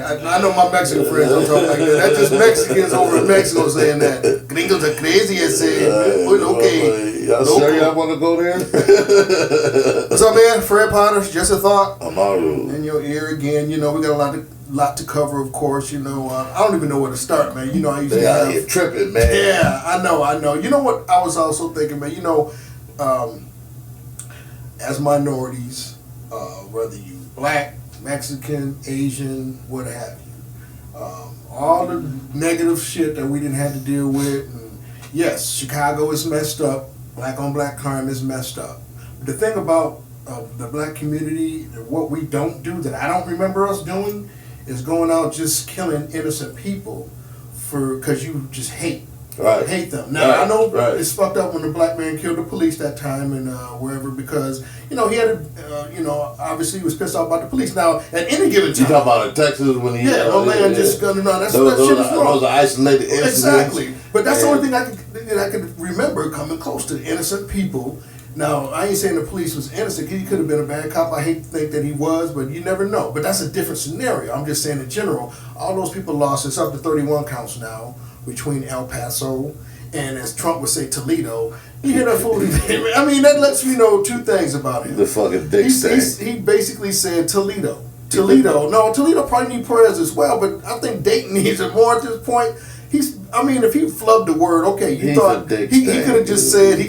I know my Mexican friends don't talk like that. That's just Mexicans over in Mexico saying that. Gringos are crazy and saying, okay. Y'all sure y'all want to go there? What's up, man? Fred Potter, Just a Thought. I'm all right. In your ear again. You know, we got a lot to cover, of course. You know, I don't even know where to start, man. You know, I usually out here tripping, man. Yeah, I know. You know what I was also thinking, man? You know, as minorities, whether you black, Mexican, Asian, what have you, all the negative shit that we didn't have to deal with. And yes, Chicago is messed up. Black on black crime is messed up. But the thing about the black community, what we don't do that I don't remember us doing, is going out just killing innocent people because you just hate them. Now I know it's fucked up when the black man killed the police that time and wherever, because he had obviously he was pissed off about the police. Now at any given time, you talk about in Texas when he my man just gunning on. That shit is wrong. Those are isolated incidents. Exactly, but that's the only thing I could remember coming close to innocent people. Now, I ain't saying the police was innocent. He could have been a bad cop. I hate to think that he was, but you never know. But that's a different scenario. I'm just saying in general, all those people lost. It's up to 31 counts now between El Paso and, as Trump would say, Toledo. You hear that fool? I mean, that lets you know two things about him. The fucking dick He basically said Toledo. No, Toledo probably need prayers as well, but I think Dayton needs it more at this point. If he flubbed the word, okay, you thought he could have just said,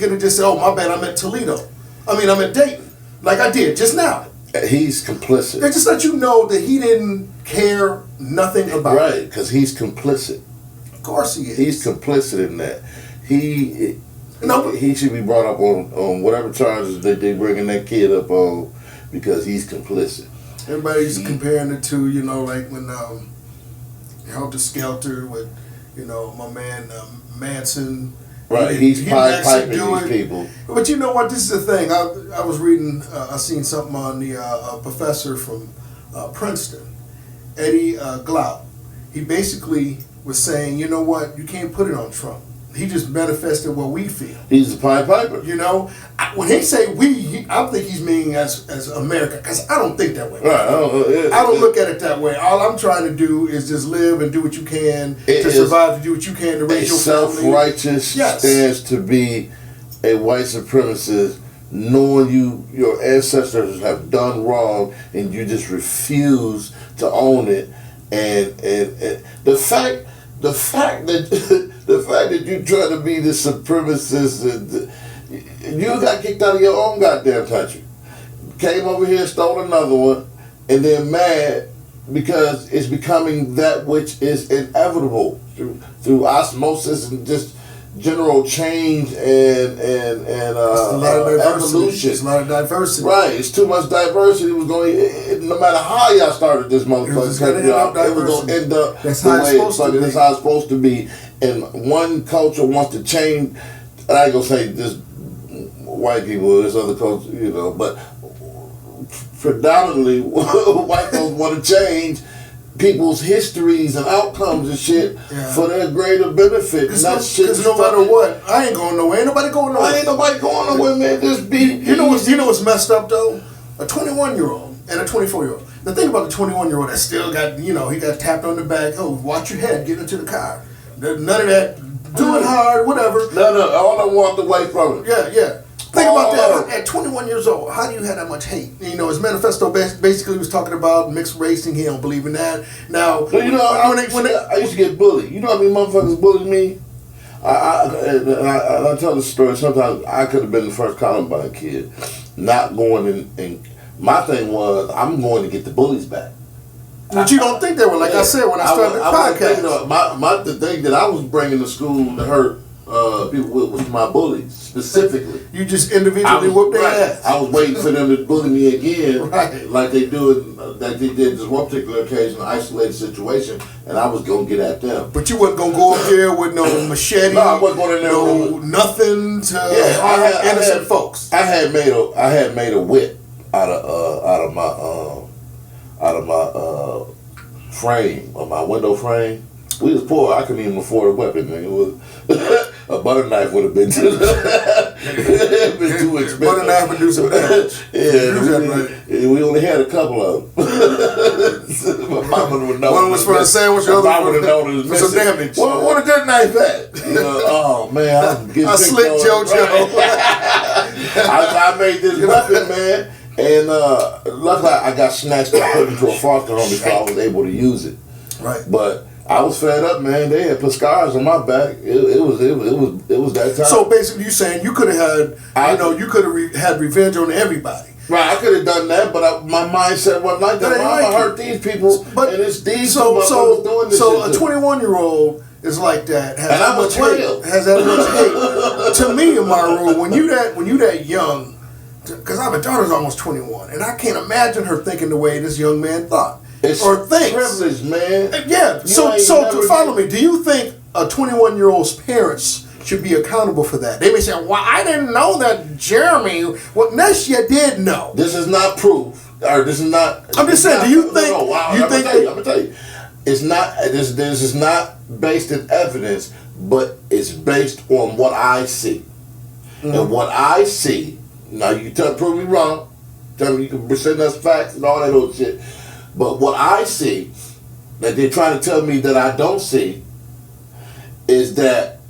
oh, my bad, I'm at Toledo. I'm at Dayton, like I did just now. He's complicit. They just let you know that he didn't care nothing about it. Right, because he's complicit. Of course he is. He's complicit in that. He should be brought up on whatever charges that they bringing that kid up on, because he's complicit. Everybody's comparing the two, like when Helter Skelter with, my man Manson. Right, he's piping these people. But you know what? This is the thing. I was reading. I seen something on the professor from Princeton, Eddie Glaubt. He basically was saying, you know what? You can't put it on Trump. He just manifested what we feel. He's a Pied Piper. When he say we, I think he's meaning as America, because I don't think that way. Right. I don't look at it that way. All I'm trying to do is just live and do what you can to survive, to do what you can to raise your family. Self-righteous stance to be a white supremacist, knowing your ancestors have done wrong and you just refuse to own it, and the fact that you try to be the supremacist, you got kicked out of your own goddamn country, came over here, stole another one, and then mad because it's becoming that which is inevitable through osmosis and just general change and evolution. It's a lot of diversity. Right, it's too much diversity. It was going, no matter how y'all started this motherfucker, it was going to end up that's how it's supposed to be. And one culture wants to change, and I ain't going to say this white people, this other culture, but predominantly white folks want to change people's histories and outcomes and shit for their greater benefit. Because no matter what, I ain't going nowhere. Ain't nobody going nowhere. Ain't nobody going nowhere, man. Just be. You know what's messed up though? A 21-year-old and a 24-year-old. The thing about the 21-year-old that still got, he got tapped on the back. Oh, watch your head. Get into the car. None of that. Do it hard. Whatever. No. All I want away from it. Yeah. Think about that. At 21 years old, how do you have that much hate? His manifesto basically was talking about mixed racing. He don't believe in that. Now, I used to get bullied. You know how many motherfuckers bullied me? I tell the story. Sometimes I could have been the first Columbine kid, not going in. My thing was, I'm going to get the bullies back. But you don't think they were, like I said when I started the podcast. The thing that I was bringing to school to hurt people with was my bullies, specifically. You just individually whooped their ass. I was waiting for them to bully me again, like they did this one particular occasion, an isolated situation, and I was going to get at them. But you wasn't going to go up there with no machete, no, I wasn't going in there nothing to harm innocent folks. I had made a whip out of my frame, of my window frame. We was poor. I couldn't even afford a weapon. It was a butter knife would have been. It's been too expensive. One and a half would do some damage. We only had a couple of them. My mama would know. One was for a sandwich, the other for some damage. What a good knife at. Oh man, I slick JoJo. I made this weapon, man, and luckily I got snatched and put into a foster home before I was able to use it. Right. But I was fed up, man. They had put scars on my back. It was that time. So basically, you saying you could have had, you could have had revenge on everybody. Right, I could have done that, but my mindset wasn't like that. I'm gonna hurt these people, and it's these people doing this. So a 21-year-old is like that. Has that much hate. To me, in my rule, when you that young, because my daughter's almost 21, and I can't imagine her thinking the way this young man thought. It's or thinks. Privilege, man. Yeah. So to follow me, do you think a 21-year-old's parents should be accountable for that? They may say, "Well, I didn't know that, Jeremy." Well, yes, you did know. This is not proof, or this is not. I'm just saying. Do you think? I'm gonna tell you. It's not. This is not based in evidence, but it's based on what I see, and what I see. Now you can prove me wrong. Tell me you can present us facts and all that old shit. But what I see, that they're trying to tell me that I don't see, is that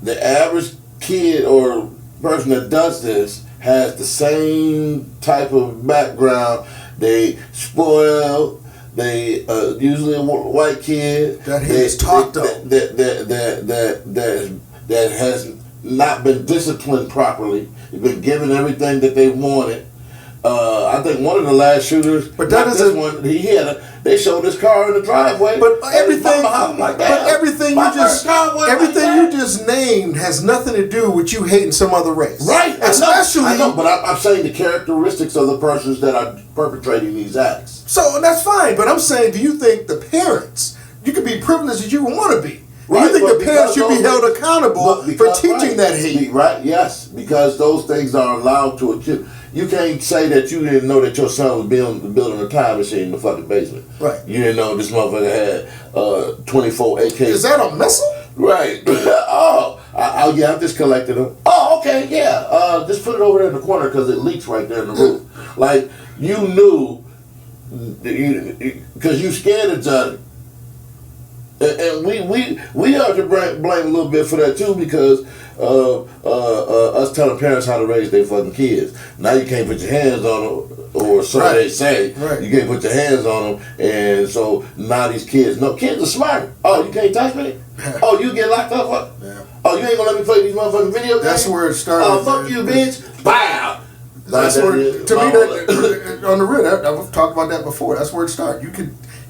the average kid or person that does this has the same type of background. They spoil. They usually a white kid that is taught that has not been disciplined properly. They've been given everything that they wanted. I think one of the last shooters, but that isn't one. They showed his car in the driveway. But everything, like everything you just named has nothing to do with you hating some other race, right? Especially, I know, but I'm saying the characteristics of the persons that are perpetrating these acts. So that's fine, but I'm saying, do you think the parents? You can be privileged as you want to be. Right, you think the parents should be held accountable for teaching that hate? Right? Yes, because those things are allowed to accumulate. You can't say that you didn't know that your son was building a time machine in the fucking basement. Right. You didn't know this motherfucker had 24 AK. Is that a missile? Right. Yeah, I just collected them. Oh, okay, yeah. Just put it over there in the corner because it leaks right there in the roof. Like, you knew, because you scared of Johnny. And we have to blame a little bit for that too, because us telling parents how to raise their fucking kids. Now you can't put your hands on them, or so they say. Right. You can't put your hands on them, and so now these kids are smart. Oh, you can't touch me? Oh, you get locked up? Yeah. Oh, you ain't gonna let me play these motherfucking video games? That's where it started. Oh, fuck you, bitch! Bow. That's where, to me, that on the real, I've talked about that before. That's where it started.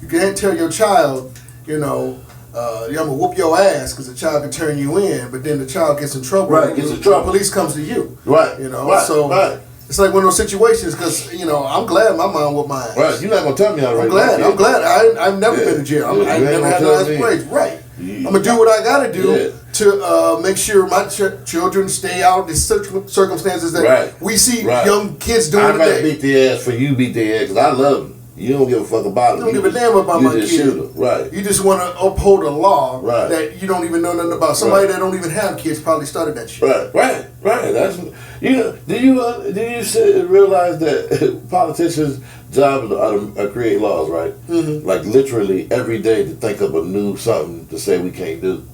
You can't tell your child, I'm gonna whoop your ass because the child can turn you in, but then the child gets in trouble. Right, gets in trouble. The police comes to you. Right. Right. It's like one of those situations because I'm glad my mom whooped my ass. Right. You're not gonna tell me how to raise my kid. I'm glad. I've never been to jail. I've never had no ass praise. Right. I'm gonna do what I gotta do to make sure my children stay out of the circumstances that we see young kids doing today. I might beat their ass for you beat their ass because I love them. You don't give a fuck about them. You don't give a damn about my kid. Right. You just want to uphold a law that you don't even know nothing about. Somebody that don't even have kids probably started that shit. Right. That's Do you realize that politicians' job is to create laws, right? Mm-hmm. Like literally every day to think of a new something to say we can't do.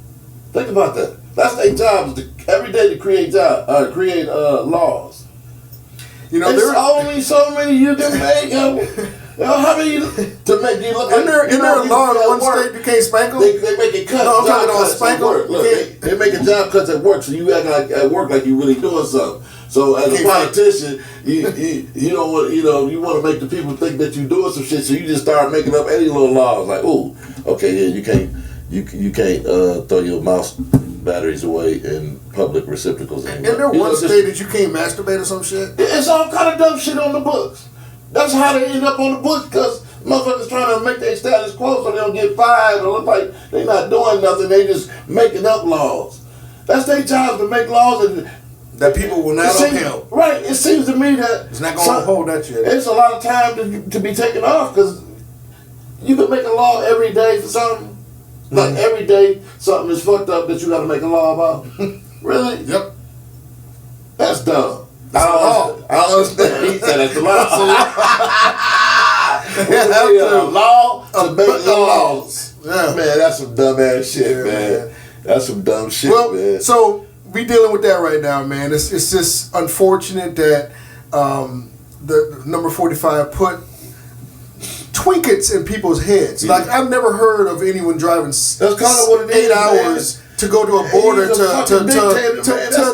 Think about that. That's their job is every day to create laws. There's only so many you can make. How many to make you look? Isn't there a law in one state you can't spank them? They make it cut. No, I'm talking about spank them. Look, they make a job cuts at work, so you act like at work like you really doing something. So as a politician, you don't want you want to make the people think that you doing some shit, so you just start making up any little laws like, oh, okay, yeah, you can't throw your mouse batteries away in public receptacles anymore. Isn't there one state that you can't masturbate or some shit? It's all kind of dumb shit on the books. That's how they end up on the books, because motherfuckers trying to make their status quo so they don't get fired or look like they not doing nothing. They just making up laws. That's their job, to make laws that people will not upheld. Right. It seems to me that it's not going to uphold that shit. It's a lot of time to be taken off, because you can make a law every day for something. Like every day something is fucked up that you got to make a law about. Really? Yep. dumb. I don't understand. He said that's the law. A law to make laws. Yeah. Man, that's some dumb ass shit, man. That's some dumb shit, man. So we dealing with that right now, man. It's just unfortunate that the number 45 put twinkets in people's heads. Yeah. Like I've never heard of anyone driving that's kind of what it 8 is, hours. Man. To go to a border to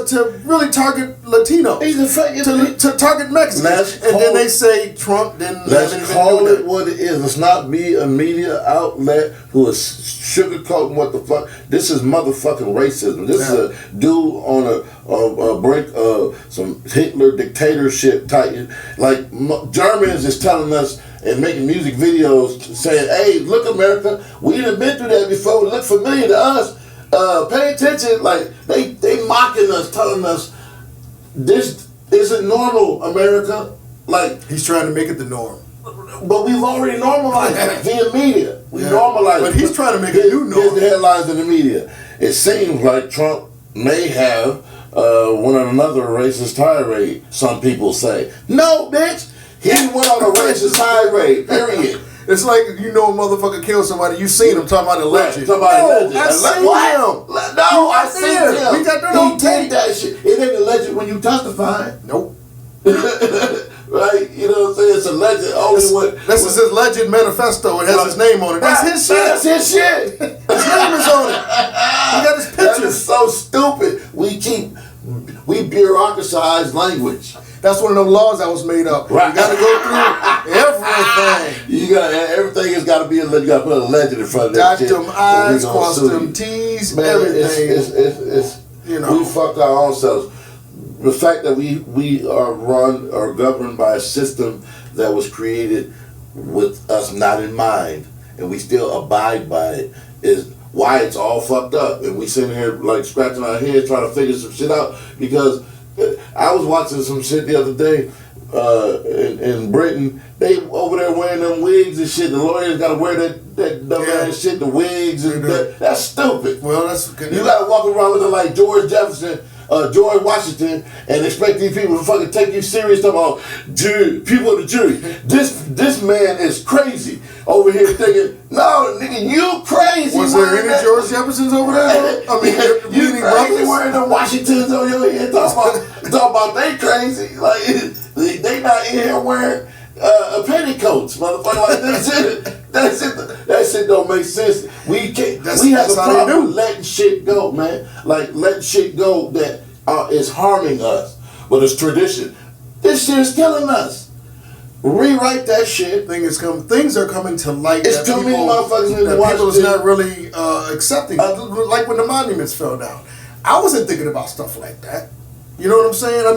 to really target Latinos. He's a fucking to target Mexicans. And then they say Trump didn't let's let call it it what it is. Let's not be a media outlet who is sugarcoating what the fuck. This is motherfucking racism. This is a dude on a break some Hitler dictatorship type. Like Germans is telling us and making music videos saying, "Hey, look, America, we done been through that before. It look familiar to us. Pay attention." Like they mocking us, telling us this isn't normal, America. Like he's trying to make it the norm. But we've already normalized it via media. We normalized it. But he's trying to make a new norm. Here's the headlines in the media. It seems like Trump may have went on another racist tirade, some people say. No, bitch! He went on a racist tirade, period. It's like a motherfucker killed somebody. You seen him talking about a legend. Talking about a legend. I seen him. No, I seen him. We got that on tape. That shit. It ain't a legend when you testify. Nope. Right? You know what I'm saying? It's a legend. This is his legend manifesto. It has his name on it. That's his shit. That's his shit. His name is on it. He got his picture. That is so stupid. We bureaucratize language. That's one of them laws that was made up. Right. You got to go through everything. Everything has got to be a legend. You got to put a legend in front of that shit. Dot them I's, cross them T's, man, everything. It's we fucked our own selves. The fact that we are run or governed by a system that was created with us not in mind, and we still abide by it, is why it's all fucked up. And we sitting here like scratching our heads trying to figure some shit out. Because I was watching some shit the other day in Britain. They over there wearing them wigs and shit. The lawyers got to wear that dumb ass shit, the wigs and that's stupid. Well, that's good. You got to walk around looking like George Jefferson, George Washington, and expect these people to fucking take you serious. Talking about people of the jury. This man is crazy over here thinking, no, nigga, you crazy. Was there any George Jeffersons over there? I mean, you crazy wearing the Washingtons on your head talking about they crazy. Like they not in here wearing petticoats, motherfucker. Like that shit don't make sense. We can't. We have a problem with letting shit go, man. Like letting shit go that is harming us. But it's tradition. This shit is killing us. Rewrite that shit. Things are coming to light. It's too many motherfuckers in the people is not really accepting. Like when the monuments fell down, I wasn't thinking about stuff like that. You know what I'm saying? I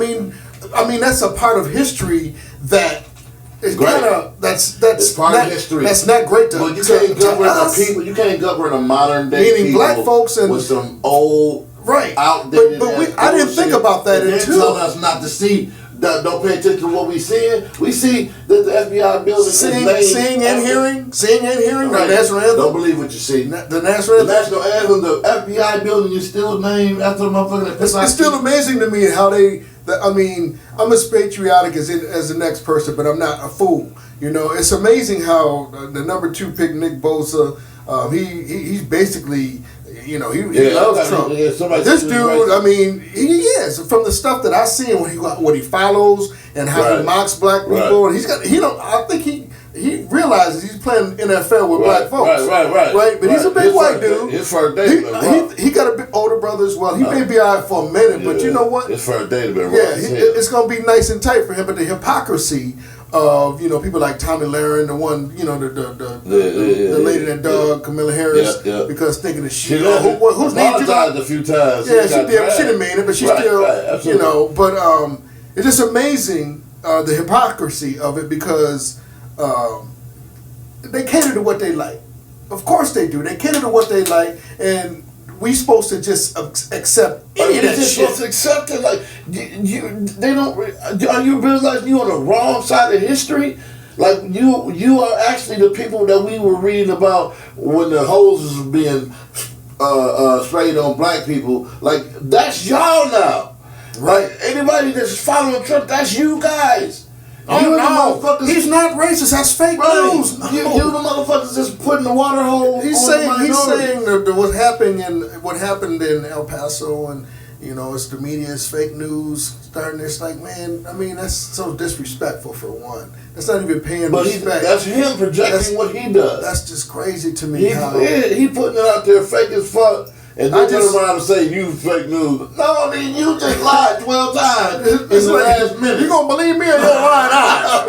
mean that's a part of history that. It's kind of that's part not, of history. That's not great to. But you can't govern us. people. You can't govern a modern day meaning people black folks and with some old outdated. But I didn't think about that until until telling us not to see. Don't pay attention to what we seeing. We see that the FBI building seeing and hearing right. the national anthem. Don't believe what you see. The national anthem. The FBI building is still named after the motherfucker. It's still amazing to me how they. I mean, I'm as patriotic as the next person, but I'm not a fool. You know, it's amazing how the number 2 pick, Nick Bosa, he's basically, he loves Trump. This dude, I mean, he is from the stuff that I see and what he follows and how he mocks black people. And I think he realizes he's playing NFL with black folks. Right. But he's a big white dude. His first day he got a bit older brother as well. He may be all right for a minute, but you know what? His first day been it's gonna be nice and tight for him. But the hypocrisy of people like Tommy Lahren, the one the lady that dog Camilla Harris, because thinking that she whose name you got a few times. Yeah, she didn't mean it, but she still But it's just amazing the hypocrisy of it because they cater to what they like. Of course they do. They cater to what they like, and we supposed to just accept any of that shit. Supposed to accept it. Like they don't. Are you realizing you on the wrong side of history? Like you are actually the people that we were reading about when the hoses were being sprayed on black people. Like that's y'all now. Like, anybody that's following Trump, that's you guys. Oh, you no. He's not racist. That's fake news. No. You the motherfuckers just putting the water hole. He's saying that what happened in El Paso, and it's the media, it's fake news starting. It's like, man, I mean, that's so disrespectful for one. That's not even paying respect. That's him projecting what he does. That's just crazy to me. He putting it out there fake as fuck. And then turn around and say, you fake news. No, I mean, you just lied 12 times in the last minute. You gonna believe me or your lying eyes?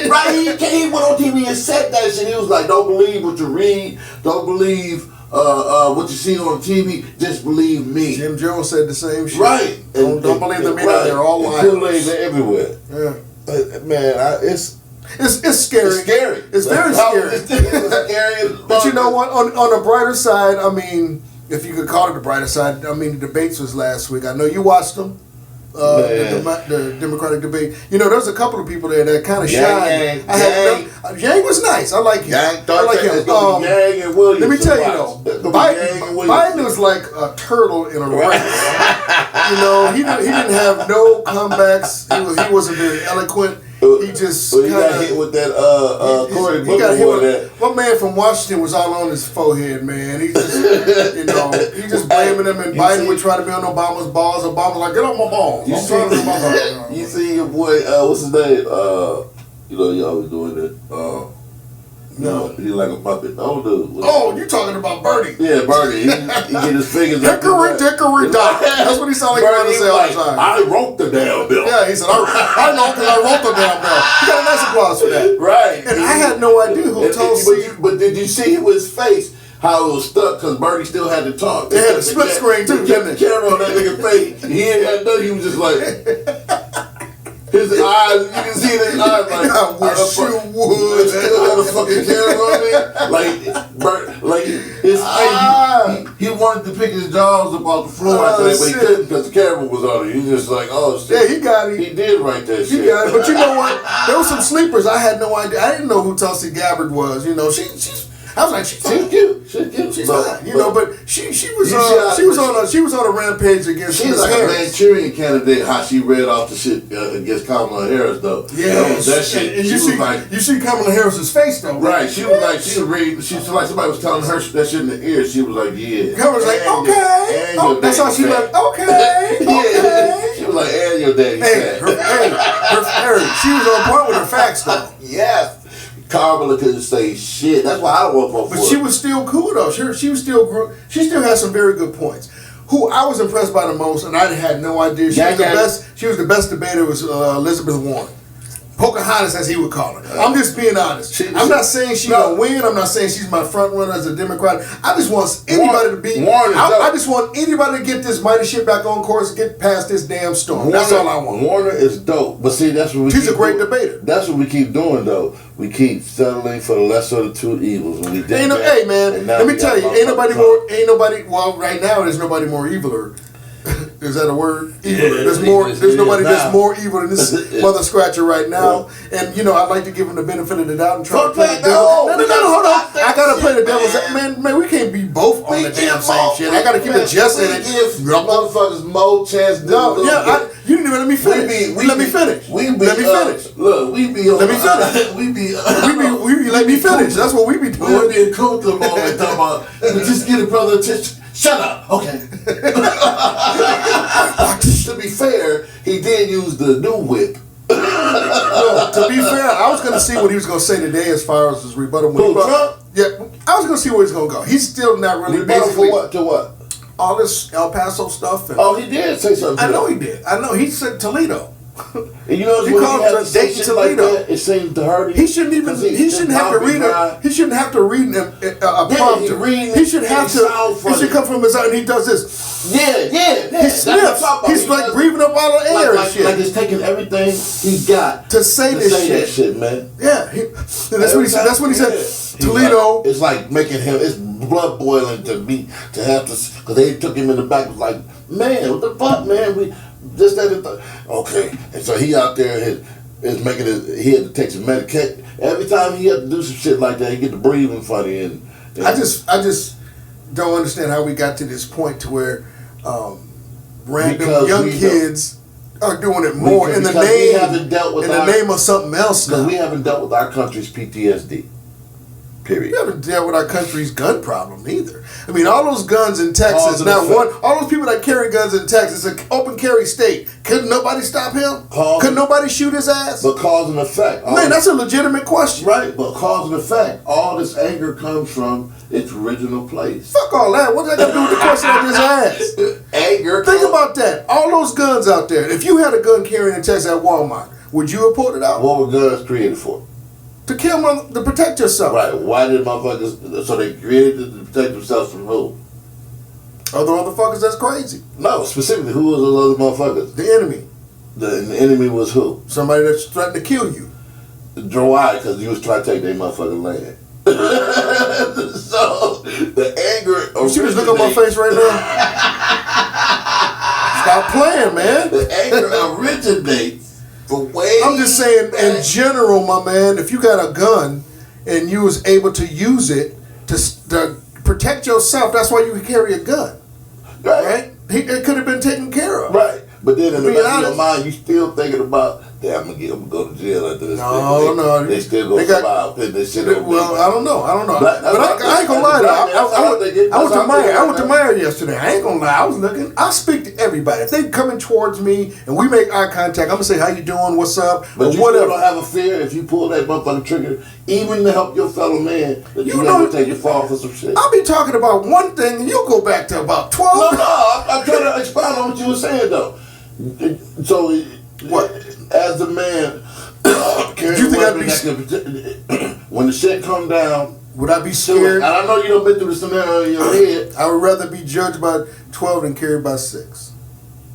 Right, he went on TV and said that shit. He was like, don't believe what you read. Don't believe what you see on TV. Just believe me. Jim Jones said the same shit. Right. Don't believe the media. They're all liars. They're everywhere. Yeah. Man, it's scary. It's scary. It's very scary. It's scary. But you know what? On the brighter side, I mean, if you could call it the brighter side, I mean, the debates was last week. I know you watched them. The Democratic debate. There's a couple of people there that kind of shy. Yang was nice. I like him. I like him. Yang and Williams. Let me tell you though, Biden was like a turtle in a race. He didn't have no comebacks. He wasn't very eloquent. He just he got hit with that Cory Booker. My man from Washington was all on his forehead, man. He just he just blaming him, and Biden would try to be on Obama's balls. Obama like, get on my balls. You see your boy, what's his name? He always doing it. No, he's like a puppet. Oh, dude. You talking about Bernie? Yeah, Bernie. He get his fingers up. Dickory, dock. That's what he sounded like he say all the time. I wrote the damn bill. Yeah, he said, I know because I wrote the damn bill. He got a nice applause for that. Right. And I had no idea who told But did you see his face? How it was stuck because Bernie still had to talk. They had a split screen too, didn't the camera on that nigga face. He ain't had nothing. He was just like... His eyes, you can see his eyes like, I wish you would. Still had a fucking camera on me. Like his face, he wanted to pick his jaws up off the floor after that, but he couldn't because the camera was on him. He just like, oh shit. Yeah, he got it. He did write that shit. He got it. But you know what? There were some sleepers. I had no idea. I didn't know who Tulsi Gabbard was. I was like, she's cute. She's fine. But she was on a rampage against. She's like Harris. A Manchurian candidate. How she read off the shit against Kamala Harris though. Yeah, that shit. And you see Kamala Harris's face though. Right. She was like reading. She was like somebody was telling her that shit in the ear. She was like, yeah. Kamala's like, okay. That's how she like, okay. Yeah. She was like, and your daddy. Hey, she was on point with her facts though. Yes. Kamala couldn't say shit. That's why I don't want to vote for her. But she was still cool though. She still had some very good points. Who I was impressed by the most, and I had no idea she was the best debater was Elizabeth Warren. Pocahontas, as he would call her. I'm just being honest. I'm not saying she's gonna win. I'm not saying she's my front runner as a Democrat. I just want anybody to be. I just want anybody to get this mighty shit back on course, get past this damn storm. That's all I want. Warner is dope, but see, that's what we. She's a great debater. That's what we keep doing, though. We keep settling for the lesser of the two evils. When we did hey man, let me tell you, ain't nobody. Well, right now there's nobody more eviler. Is that a word? Evil. Yeah, there's nobody that's more evil than this mother scratcher right now. Yeah. And I'd like to give him the benefit of the doubt and try to play the devil. No, hold on. I gotta play the devil's man, we can't be both on the damn same shit. I gotta keep the jest in it. Give motherfuckers more chance. You didn't even let me finish. Let me finish. Look, we be on. Let me finish. We be let me finish. That's what we be doing. We be in cool moment talking about. Just get a brother attention. Shut up. Okay. To be fair, he did use the new whip. No, to be fair, I was going to see what he was going to say today as far as his rebuttal. Trump? Yeah, I was going to see where he's going to go. He's still not really rebuttal for what? To what? All this El Paso stuff. He did say something. I know he did. I know he said Toledo. And he called it Dayton Toledo. Like it seemed to hurt him. He shouldn't even. He shouldn't have to read it. He shouldn't have to read a prompter. He should have to. He should come from his own. And he does this. Yeah. He sniffs. He's like breathing up all the air and shit. Like he's taking everything he got to say this shit. That shit, man. Yeah. That's what he said. That's what he said. Toledo. It's like making him. It's blood boiling to have to because they took him in the back. Was like, man, what the fuck, man? Just that, okay, and so he out there is making it. He had to take some medication every time he had to do some shit like that. He get the breathing funny, and I just don't understand how we got to this point to where random Because young we kids are doing it more because in the we haven't dealt with name of something else. Because Now. we haven't dealt with our country's PTSD. Period. We haven't dealt with our country's gun problem either. I mean, all those guns in Texas, Cause all those people that carry guns in Texas, an open carry state. Couldn't nobody stop him? Couldn't nobody shoot his ass? But cause and effect. Man, that's a legitimate question. Right, but cause and effect. All this anger comes from its original place. Fuck all that. What does that got to do with the question I just asked? Anger. Think about that. All those guns out there. If you had a gun carrying in Texas at Walmart, would you have pulled it out? What were guns created for? To kill, to protect yourself. Right. Why did motherfuckers? So they created it to protect themselves from who? Other motherfuckers that's crazy. No, specifically, who was those other motherfuckers? The enemy. The enemy was who? Somebody that's threatened to kill you. Why? Because you was trying to take their motherfucking land. So the anger. You see this look on my face right now? Stop playing, man. The anger originates from way. I'm just saying, back. in general, my man, if you got a gun and you was able to use it to protect yourself, that's why you can carry a gun. Right? It could have been taken care of. Right. But then in the back of your honest. mind, you still thinking about, damn, I'm gonna go to jail after this. No. They still gonna survive. This shit Well, I don't know. But I ain't gonna lie to you. I went to Meyer yesterday. I ain't gonna lie. I was looking. I speak to everybody. If they coming towards me and we make eye contact, I'm gonna say, how you doing? What's up? But you whatever. still don't have a fear if you pull that motherfucking trigger, even to help your fellow man, that you never take your fall for some shit. I'll be talking about one thing and you'll go back to about 12. No, I'm trying to expound on what you were saying though. So, What? As a man, You think I'd be when the shit come down, would I be scared? and I know you done been through the scenario in your head. I would rather be judged by 12 than carried by 6.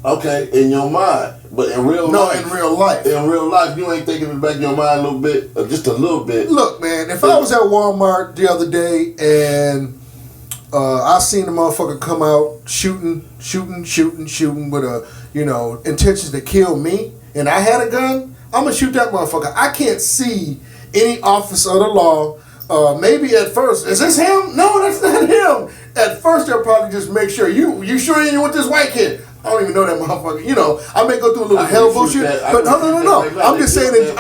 Okay, in your mind, but in real life. In real life. In real life, you ain't thinking in the back of your mind a little bit, or just a little bit. Look, man, if I was at Walmart the other day and I seen the motherfucker come out shooting with a, intentions to kill me, and I had a gun, I'm gonna shoot that motherfucker. I can't see any officer of the law. Maybe at first, is this him? No, that's not him. At first, they'll probably just make sure you sure you with this white kid. I don't even know that motherfucker. I may go through a little hell bullshit, but no. I'm just saying.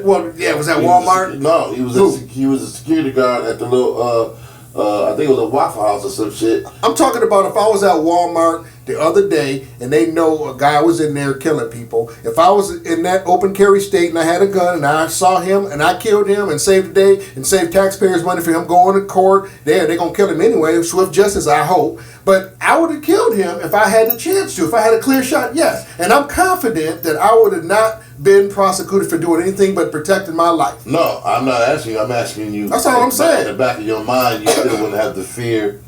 Well, yeah, was that Walmart? No, he was a security guard at the little. I think it was a Waffle House or some shit. I'm talking about if I was at Walmart the other day and they know a guy was in there killing people. If I was in that open carry state and I had a gun and I saw him and I killed him and saved the day and saved taxpayers' money for him going to court, they're going to kill him anyway. Swift justice, I hope. But I would have killed him if I had the chance to. If I had a clear shot, yes. And I'm confident that I would have not been prosecuted for doing anything but protecting my life. No, I'm not asking you. I'm asking you. That's all I'm saying. In the back of your mind, you still wouldn't have the fear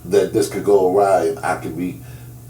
that this could go awry and I could be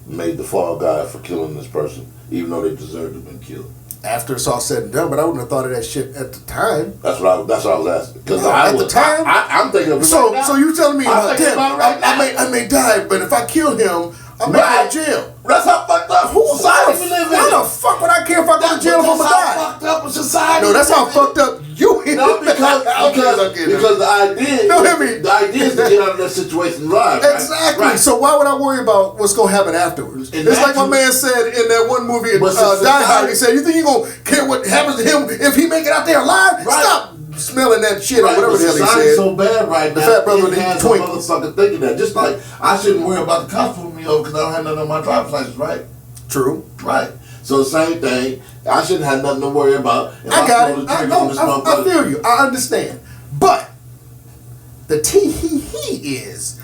made the fall guy for killing this person, even though they deserved to have been killed. After it's all said and done, but I wouldn't have thought of that shit at the time. That's what I was asking. Because at the time, I'm thinking of it so right now. so you telling me, thinking about it right now. I may die, but if I kill him, I may go to jail. That's how fucked up society we live in. Why the fuck would I care if I go to jail if I'm gonna die? That's how fucked up society. No, that's how fucked up you is. No, because the idea. No, hear me. The idea is to get out of that situation live. Right? Exactly. Right. So why would I worry about what's gonna happen afterwards? It's like my man said in that one movie, Die Hard. He said, "You think you gonna care what happens to him if he make it out there alive? Right. Stop smelling that shit or whatever the hell he Society's said." so bad right now. The fat brother it has a motherfucker thinking that. Just like I shouldn't worry about the cops pulling me over because I don't have nothing on my driver's license, right? True. Right. So the same thing. I shouldn't have nothing to worry about. I got it. I feel you. I understand. But the tee-hee-hee is,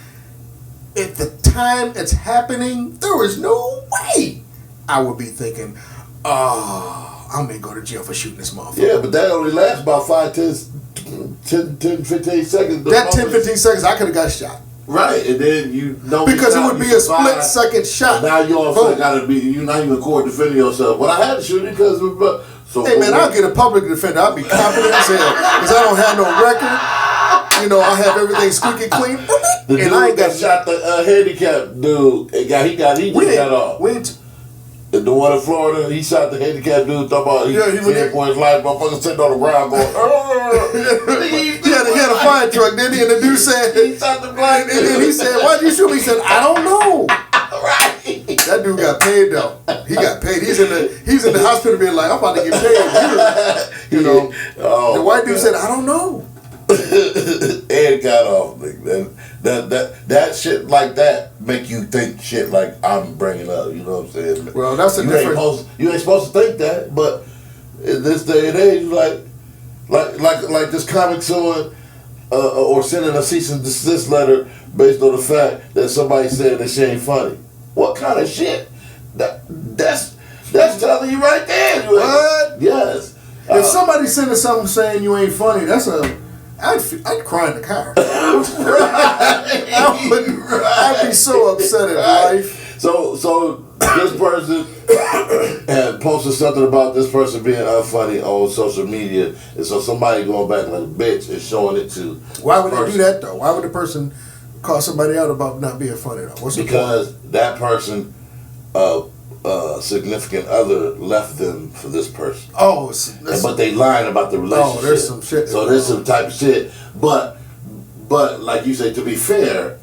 at the time it's happening, there is no way I would be thinking, I'm going to go to jail for shooting this motherfucker. Yeah, but that only lasts about 5, 10, 15 seconds. That 10, 15 seconds, I could have got shot. Right, and then you don't because it would be a split second shot. And now you also got to be now you in court defending yourself. Well, I had to shoot it because hey man, I'll get a public defender. I'll be confident as hell because I don't have no record. I have everything squeaky clean. The dude I ain't got shot the handicapped dude. He got off. The one in Florida, he shot the handicapped dude. Talking about he feared for his life. Motherfucker sitting on the ground going, had a fire truck, didn't he? And the dude said, he shot the black and then he said, why'd you shoot me? He said, I don't know. Right. That dude got paid though. He got paid. He's in the hospital being like, I'm about to get paid. You know. Oh, the white dude said, I don't know. And got off. That shit like that make you think shit like I'm bringing up. You know what I'm saying? Well, that's a you different. You ain't supposed to think that, but in this day and age, like this comic suing or sending a cease and desist letter based on the fact that somebody said that she ain't funny. What kind of shit? That's telling you right there. What? Yes. If somebody sending something saying you ain't funny, I'd cry in the car. I'd be so upset at life. So this person had posted something about this person being unfunny on social media, and so somebody going back like a bitch and showing it to. Why would they do that though? Why would the person call somebody out about not being funny though? What's the because that person, significant other left them for this person. Oh, but they lying about the relationship. Oh, there's some shit. So there's some type of shit. But like you say, to be fair,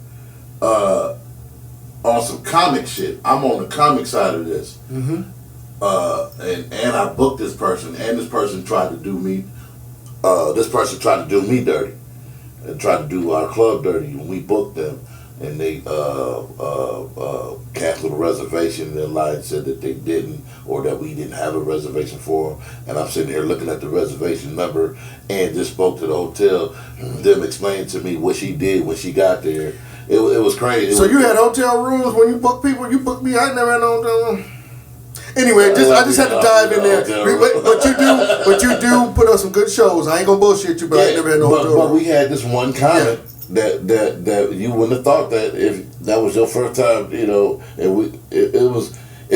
on some comic shit, I'm on the comic side of this. Mm-hmm. And I booked this person, and this person tried to do me. This person tried to do me dirty, and tried to do our club dirty. And we booked them, and they canceled a reservation. And they lied and said that they didn't, or that we didn't have a reservation for them. And I'm sitting here looking at the reservation number, and just spoke to the hotel. Them explaining to me what she did when she got there. It was crazy. So you had hotel rooms when you book people? You booked me? I never had no hotel room. Anyway, I just had to dive in there. But you do put on some good shows. I ain't gonna bullshit you, but I never had no hotel room. But we had this one comment that you wouldn't have thought that if that was your first time, you know. And it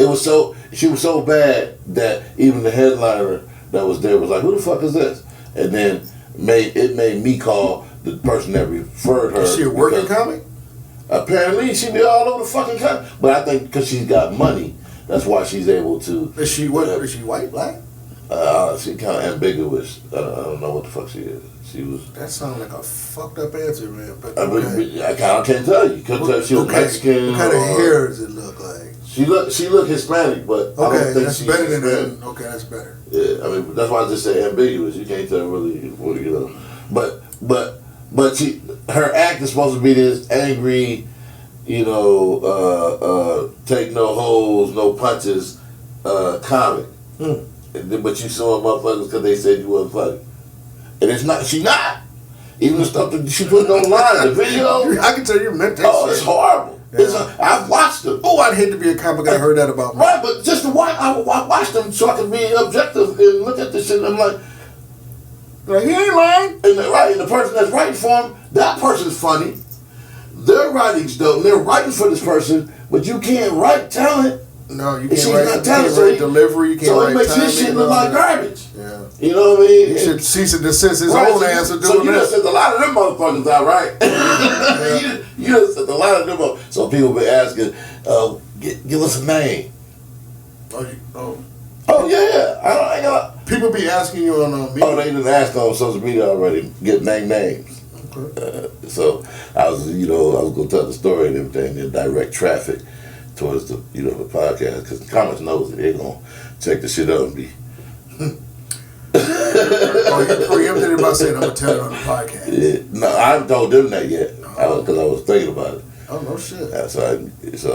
was so, she was so bad that even the headliner that was there was like, who the fuck is this? And then it made me call the person that referred her. Is she a working comic? Apparently, she be all over the fucking country. But I think because she's got money, that's why she's able to. Is she what? Is she white, black? She kind of ambiguous. I don't know what the fuck she is. She was. That sounds like a fucked up answer, man. But I can't tell you. Couldn't tell if she was Mexican. What kind of hair does it look like? She look Hispanic, but I don't think that's she's better than Hispanic. that. Okay, that's better. Yeah, I mean that's why I just say ambiguous. You can't tell really, you know. But her act is supposed to be this angry, you know, take no holds, no punches, comic. But you saw motherfuckers because they said you wasn't funny, and it's not. She not. Even the stuff that she put online, the video. I can tell you meant that. Oh, it's horrible. Yeah. I've watched them. Oh, I'd hate to be a comic. I heard that about me. Right, but just to watch, I watched them so I can be objective and look at this shit. And I'm like he ain't lying. And the person that's writing for him, that person's funny. Their writing's dope. And they're writing for this person, but you can't write talent. No, you can't write delivery. You can't write so it makes timing, his shit look like garbage. Yeah. You know what I mean? He should cease and desist his own ass for doing so you that. done sent a lot of them motherfuckers out, right? Yeah. you done sent a lot of them out. So people been asking, give us a name. Oh yeah. I ain't gonna. People be asking you on media. Oh, they didn't ask on social media already. Get names. Okay. So I was gonna tell the story and everything and direct traffic towards the podcast because the comments knows it. They're gonna check the shit out and be. Oh, you preempted it by saying I'm gonna tell it on the podcast. Yeah. No, I haven't told them that yet because I was thinking about it. Oh no shit. So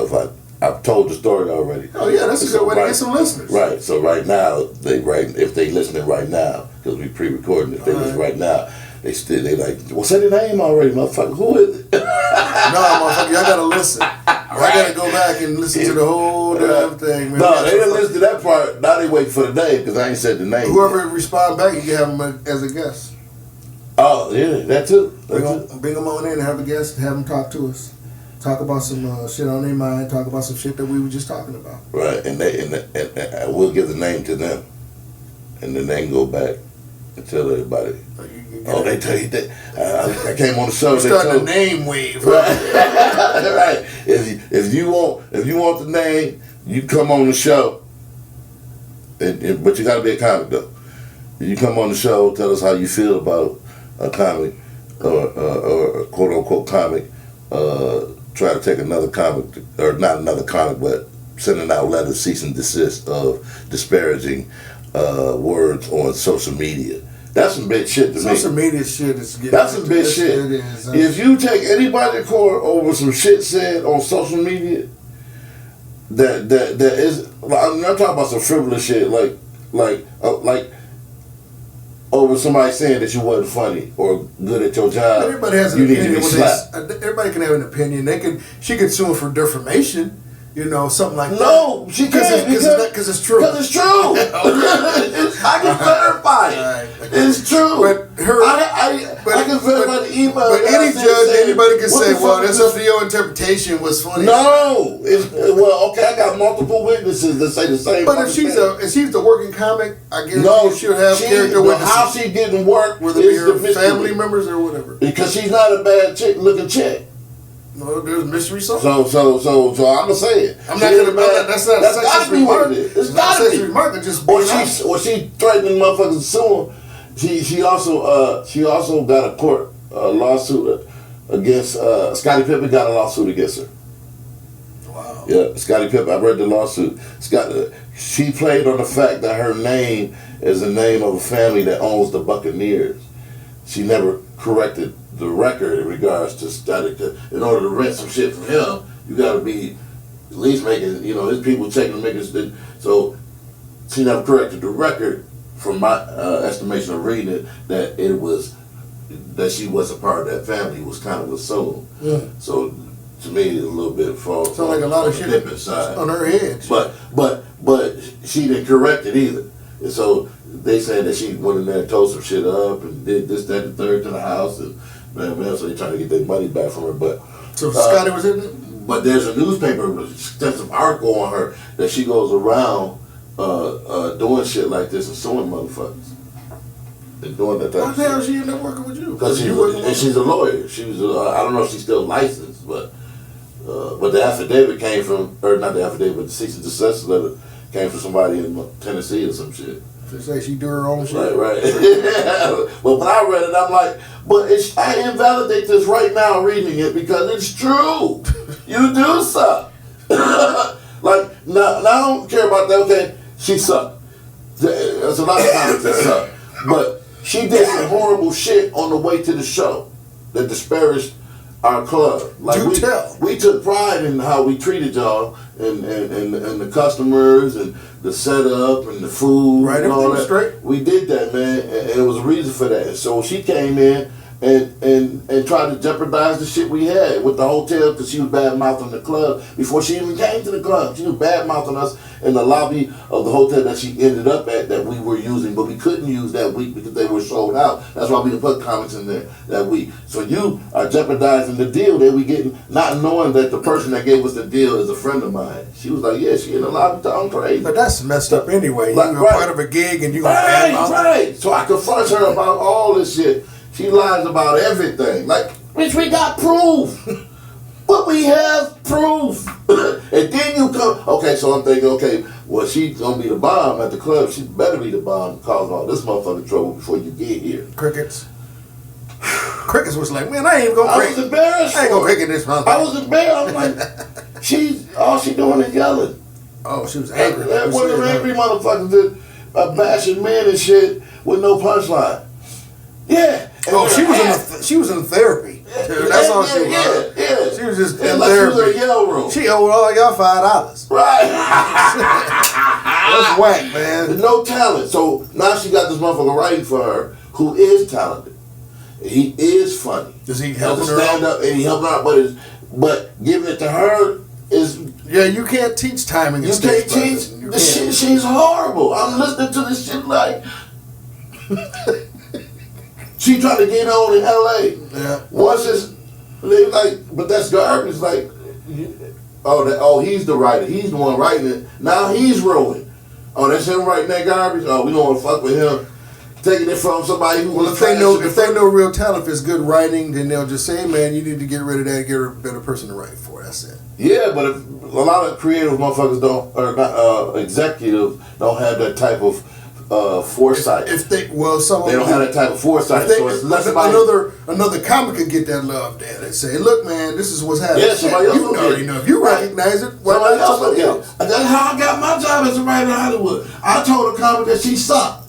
if I've told the story already. Oh yeah, that's a good way to get some listeners. Right. So right now if they listening right now because we pre-recording. If they listen right now, they like, well, say the name already, motherfucker. Who is it? No, motherfucker, y'all gotta listen. Y'all gotta go back and listen to the whole damn thing, man. No, they didn't listen to that part. Now they waiting for the name because I ain't said the name. Whoever respond back, you can have them as a guest. Oh yeah, that too. Bring them on in and have a guest and have them talk to us. Talk about some shit on their mind. Talk about some shit that we were just talking about. Right, and we'll give the name to them, and then they can go back and tell everybody. They tell you that I came on the show. They starting a name wave. Right. Right. If you want the name, you come on the show. But you got to be a comic though. You come on the show, tell us how you feel about a comic. or quote unquote comic try to take another comic, or not another comic, but sending out letters cease and desist of disparaging words on social media. That's some big shit to me. Social media shit is getting. That's some big shit. If you take anybody to court over some shit said on social media, that is, I'm not talking about some frivolous shit like over somebody saying that you wasn't funny or good at your job. Everybody has an opinion. Everybody can have an opinion. She could sue him for defamation. You know, something like that. No, she can't because it's true. Because it's true. I can verify it. Right. It's true. But I can verify the email. But any judge, anybody can say, "Well, that's up to your interpretation." Was funny. No, well, okay. I got multiple witnesses that say the same. But if she's the working comic, I guess she'll have character witnesses. How she didn't work, whether it be her family members or whatever. Because she's not a bad looking chick. No, there's mystery sauce. So I'm gonna say it. I'm not gonna. That's gotta be what it is. It's gotta be. Remark, just or she threatening motherfuckers to sue him. She also got a court lawsuit against Scottie Pippen. Got a lawsuit against her. Wow. Yeah, Scottie Pippen. I read the lawsuit. She played on the fact that her name is the name of a family that owns the Buccaneers. She never corrected the record in regards to static. In order to rent some shit from him, you got to be at least making, his people checking and making. So she never corrected the record, from my estimation of reading it, that she was a part of that family was kind of assumed. Yeah. So to me, it's a little bit false. Sounds like a lot of shit on her head. But she didn't correct it either. And so they said that she went in there and tore some shit up and did this, that, and the third to the house, and man, so they trying to get their money back from her. But so Scottie was in it. But there's a newspaper extensive article on her that she goes around doing shit like this and suing motherfuckers and doing that type of shit. Why the hell she ended up working with you? Because she's a lawyer. She was I don't know if she's still licensed, but the affidavit came from, or not the affidavit, but the cease and desist letter came from somebody in Tennessee or some shit. They say she do her own shit. Right. But when I read it, I'm like, I invalidate this right now reading it because it's true. You do suck. Like, now I don't care about that. Okay, she sucked. There's a lot of times that suck. But she did some horrible shit on the way to the show that disparaged our club. Like we took pride in how we treated y'all and the customers and the setup and the food and all that. Straight. We did that, man, and it was a reason for that. And so she came in and tried to jeopardize the shit we had with the hotel because she was bad mouthing the club before she even came to the club. She was bad mouthing us in the lobby of the hotel that she ended up at that we were using, but we couldn't use that week because they were sold out. That's why we didn't put comments in there that week. So you are jeopardizing the deal that we getting, not knowing that the person that gave us the deal is a friend of mine. She was like, yeah, she in the lobby talking crazy. But that's messed up anyway. Like, You're part of a gig and you gonna right. So I confront her about all this shit. She lies about everything. Like, bitch, we got proof. But we have proof. And then you come. Okay, so I'm thinking, okay, well, she's going to be the bomb at the club. She better be the bomb to cause all this motherfucking trouble before you get here. Crickets was like, man, I ain't even going to I was embarrassed. I ain't going to cricket this motherfucker. I was embarrassed. I'm like, all she doing is yelling. Oh, she was angry. That one of them angry motherfuckers that bashing men and shit with no punchline. Yeah. She was in therapy. That's all she was. Yeah. She was just in therapy. She was in a yell room. She owed all y'all $5. Right. That's whack, man. No talent. So now she got this motherfucker writing for her who is talented. He is funny. Does he help her stand up and he helping her out, but giving it to her is you can't teach timing. You can't teach the shit. She's horrible. I'm listening to this shit like. She tried to get on in LA. Yeah. Once they like, but that's garbage. Like, he's the writer. He's the one writing it. Now he's ruined. Oh, that's him writing that garbage. Oh, we don't want to fuck with him. Taking it from somebody who if they know real talent, if it's good writing, then they'll just say, man, you need to get rid of that and get a better person to write for. That's it. Yeah, but if a lot of creative motherfuckers don't, or not executives don't have that type of foresight. If they some They don't have that type of foresight, if they, so it's less about another comic could get that love there. They say, "Look, man, this is what's happening." Yeah, somebody else you will already get it. know. If you Right. recognize it, why not somebody else? And that's how I got my job as a writer in Hollywood. I told a comic that she sucked.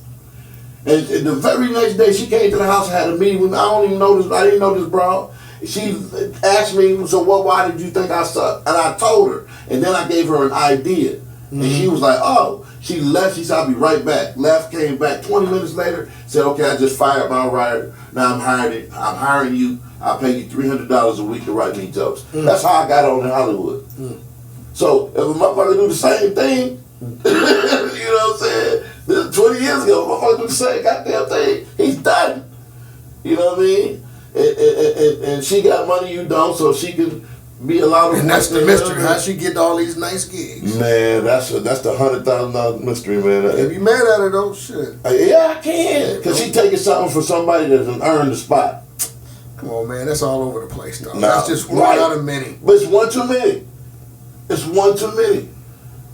And the very next day, she came to the house and had a meeting with me. I didn't know this, bro. She asked me, so why did you think I sucked? And I told her. And then I gave her an idea. And she was like, oh. She left. She said, I'll be right back. Left, came back 20 minutes later, said, okay, I just fired my writer. Now I'm hiring you. I'll pay you $300 a week to write me jokes. That's how I got on in Hollywood. So if a motherfucker do the same thing, you know what I'm saying? This is 20 years ago, a motherfucker do the same goddamn thing, he's done. You know what I mean? And she got money you don't, so she can be allowed to. And that's the mystery. How she get all these nice gigs? Man, that's the $100,000 mystery, man. If you mad at her though, shit. Yeah, I can. Cause she taking something from somebody that done earned the spot. Come on, man. That's all over the place, though. No, That's just one out of many. But it's one too many. It's one too many.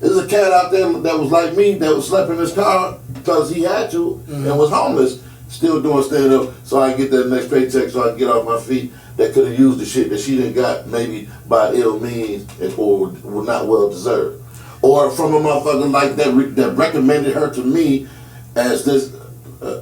There's a cat out there that was like me, that was slept in his car because he had to and was homeless, still doing stand up so I can get that next paycheck so I can get off my feet, that could have used the shit that she didn't got maybe by ill means or were not well deserved. Or from a motherfucker like that recommended her to me as this,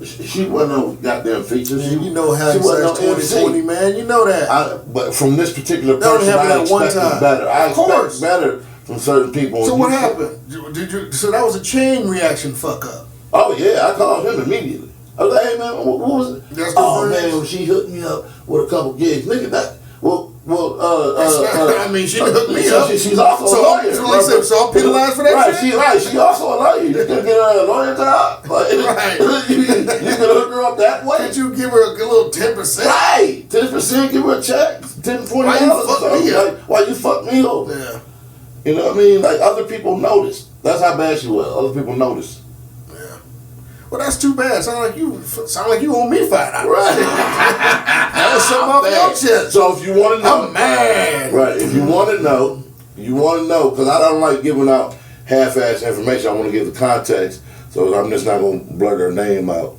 she wasn't no goddamn features. Man, you know how it's 2020, man. You know that. But from this particular That only person, happened I at one expected time. better. I Of course. expect better from certain people. So what happened? Did you? So that was a chain reaction fuck up. Oh yeah, I called him immediately. I was like, hey man, what was it? That's Oh the man, she hooked me up with a couple gigs. Nigga, that I mean, she hooked me up. She's also a lawyer. So I'm penalized for that Right, shit? she also a lawyer. You can get her a lawyer job. Like, Right. you can hook her up that way. Could you give her a little 10%? Right, 10%. Give her a check, $10, $20. Why you fuck me up? Like, why you fuck me over? Yeah. You know what I mean? Like other people noticed. That's how bad she was. Other people noticed. Yeah. Well, that's too bad. Sound like you owe me $5. Right. That was something off your chest. So if you want to know, I'm mad. right? If you want to know, because I don't like giving out half-ass information. I want to give the context. So I'm just not gonna blurt her name out.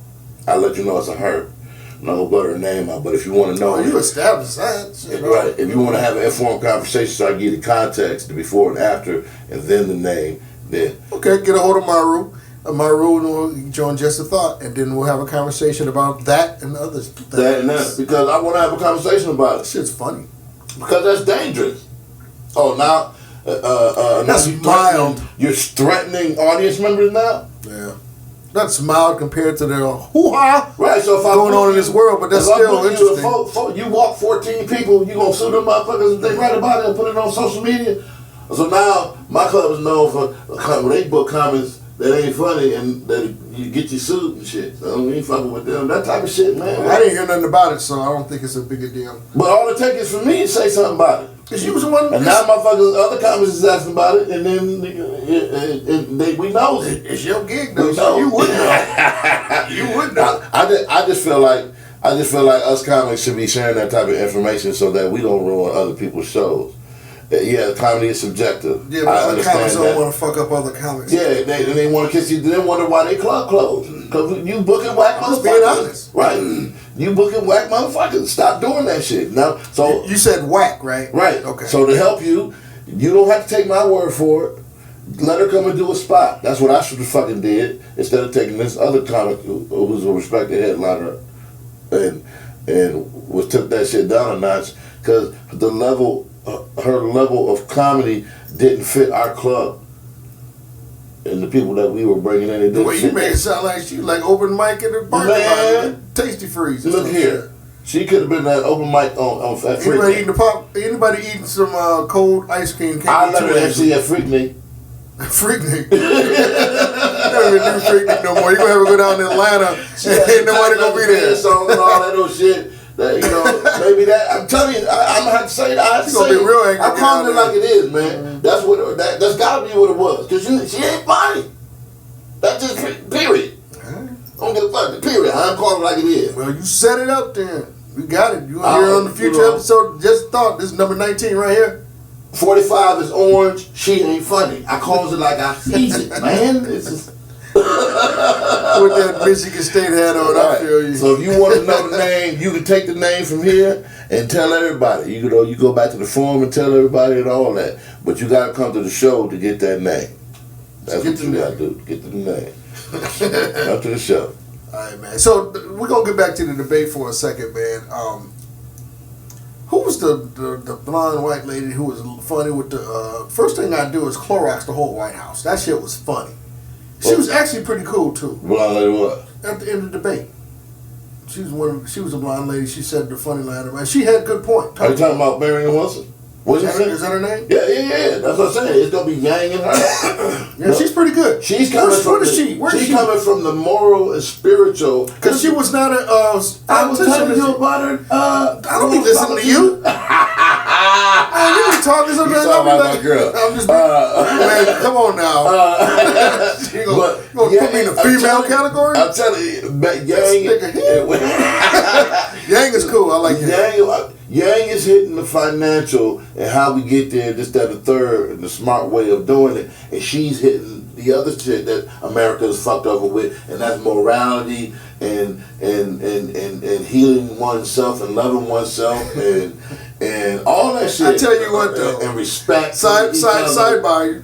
I'll let you know it's a her. I'm not gonna blurt her name out. But if you want to know, You established that. Shit, right? If you want to have an informed conversation, so I give you the context, the before and after, and then the name. Then okay, get a hold of Maru. Maru will join Just a Thought, and then we'll have a conversation about that and others. that and that, because I want to have a conversation about it. Shit's funny. Because that's dangerous. Oh, now, That's mild. You're threatening audience members now. Yeah. That's mild compared to the hoo-ha Right. So if I going on in this world, but that's if I still book interesting. you walk 14 people, you gonna sue them motherfuckers if they write about it and put it on social media. So now my club is known for when they book comments that ain't funny and that you get you sued and shit. So we ain't fucking with them. That type of shit, man. I didn't hear nothing about it, so I don't think it's a big a deal. But all it takes is for me to say something about it. Cause you was the one. And now motherfuckers, other comments is asking about it, and then we know it. It's your gig though, We so know. you would know. You would know. I just feel like us comics should be sharing that type of information so that we don't ruin other people's shows. Yeah, comedy is subjective. Yeah, but I other understand comics that. don't want to fuck up other comics. Yeah, they want to kiss you. They wonder why they club closed. Because you booking whack I'm just motherfuckers. being honest. Right. You booking whack motherfuckers. Stop doing that shit. Now, so You said whack, right? right. Okay. So to help you, you don't have to take my word for it. Let her come and do a spot. That's what I should have fucking did instead of taking this other comic who was a respected headliner and took that shit down a notch because her level of comedy didn't fit our club and the people that we were bringing in. It didn't The way you fit made it them. sound like she like open mic in the parking Man. lot, Tasty Freeze. or Look some here, she could have been at open mic on at shit. Anybody eating Freaknik. Anybody eating some cold ice cream? I let her MC at Freaknik. Freaknik. You don't even do Freaknik no more. You gonna have to go down to Atlanta and ain't nobody gonna be there. Songs and all that old shit. That, maybe that. I'm telling you, I'm gonna have to say that. I have to She gonna say be real angry I'm calling it down like it is, man. That's what. That's gotta be what it was. Cause she ain't funny. That's just period. Don't give a fuck. Period. I'm calling it like it is. Well, you set it up then. We got it. You gonna Oh, hear it on the future episode. Just thought this is number 19 right here. 45 is orange. She ain't funny. I calls it like I sees it, man. It's just. With that Michigan State hat on, I feel you. So if you want to know the name, you can take the name from here and tell everybody. You know, you go back to the forum and tell everybody and all that. But you got to come to the show to get that name. That's what you got to do. Get the name. Come to the show. All right, man. So we're gonna get back to the debate for a second, man. Who was the blonde white lady who was funny with the first thing I do is Clorox the whole White House. That shit was funny. She was actually pretty cool too. Blonde lady what? At the end of the debate. She was a blonde lady. She said the funny line, man. She had a good point. Are you talking about Marion Wilson? What's Is that her name? Yeah. That's what I'm saying. It's gonna be Yang in her. Yeah, she's pretty good. She's coming Where's she coming from the moral and spiritual. Because she was not a. I was telling you about her. I don't be listening to you. Man, you be talking sometimes. You talking about my girl. I'm just man, come on now. You gonna put me in the female category? I'm telling you, Yang is cool. I like Yang. Yang is hitting the financial and how we get there, this, that, and the third, and the smart way of doing it. And she's hitting the other shit that America is fucked over with, and that's morality and healing oneself and loving oneself and all that shit. I tell you what though, and respect. Sidebar.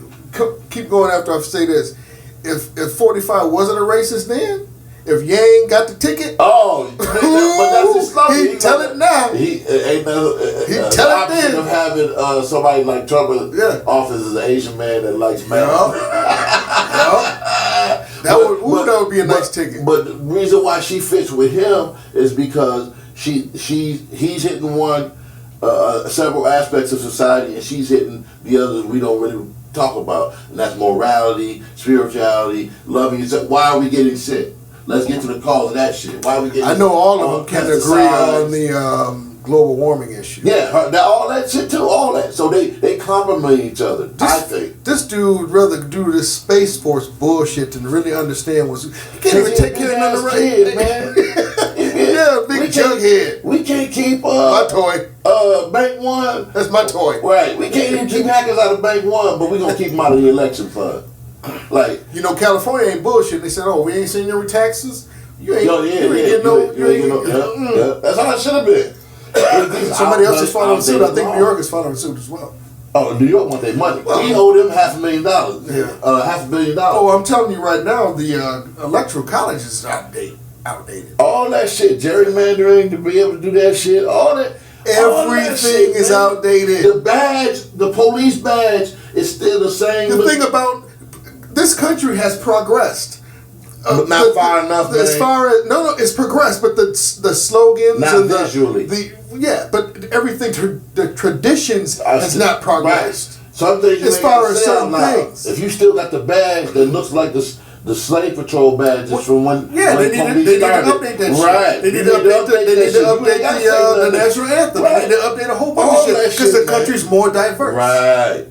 Keep going after I say this. If 45 wasn't a racist then. If Yang got the ticket, but that's his slogan. He tell it now. He ain't he tell it then. Of having somebody like Trump in office as an Asian man that likes man. That would be a nice ticket. But the reason why she fits with him is because he's hitting several aspects of society, and she's hitting the others we don't really talk about, and that's morality, spirituality, loving yourself. Why are we getting sick? Let's get to the cause of that shit. Why we getting? I know all of them can agree on the global warming issue. Yeah, all that shit too. All that. So they complement each other. I think this dude rather do this Space Force bullshit than really understand what's. He can't even take care of another kid, man. Yeah, big jughead. We can't keep my toy. Bank One. That's my toy. Right. We can't even keep hackers out of Bank One, but we gonna keep them out of the election fund. Like, California ain't bullshit. They said, "Oh, we ain't seen your taxes. You ain't get no. That's how it should have been." Somebody else is following suit. I think New York is following suit as well. Oh, New York want their money. We owe them $500,000. Yeah, $500 million. Oh, I'm telling you right now, the electoral college is outdated. All that shit, gerrymandering to be able to do that shit, all that. Everything is outdated. The badge, the police badge, is still the same. The thing about this country has progressed. But not far enough. As far as it's progressed, but the slogans not and visually. But everything the traditions has not progressed. Right. Some things as far as certain things. If you still got the badge that looks like the slave patrol badges from when they need to update that shit. Right. They need to update the national anthem. Right. They need to update a whole bunch of shit because the country's more diverse.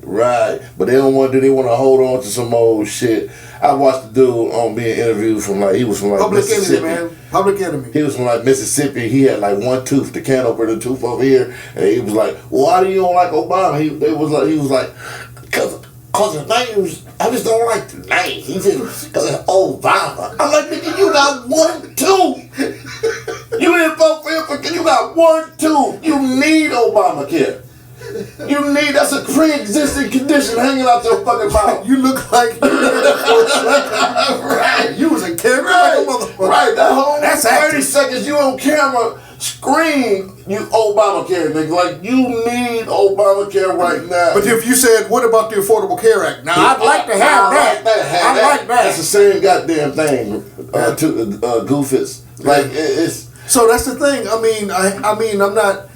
Right. But they don't want to. They want to hold on to some old shit. I watched the dude on being interviewed he was from Public Mississippi. Enemy, man. Public Enemy. He was from Mississippi. He had one tooth, the can opener, the tooth over here, and he was like, "Well, why do you don't like Obama?" He was like, "Cause the names, I just don't like the name." He said, "Cause it's Obama." I'm like, "Nigga, you got 1 tooth. You didn't vote for him because you got 1 tooth. You need Obamacare. That's a pre-existing condition hanging out your fucking mouth." You look like right. You was a character like a motherfucker. Right, that whole That's 30 seconds you on camera scream you Obamacare, nigga. Like, you need Obamacare right now. But if you said, what about the Affordable Care Act? Now, I'd like to have that. I like that. That's the same goddamn thing, Goofus. Like, it's... So that's the thing. I mean, I'm not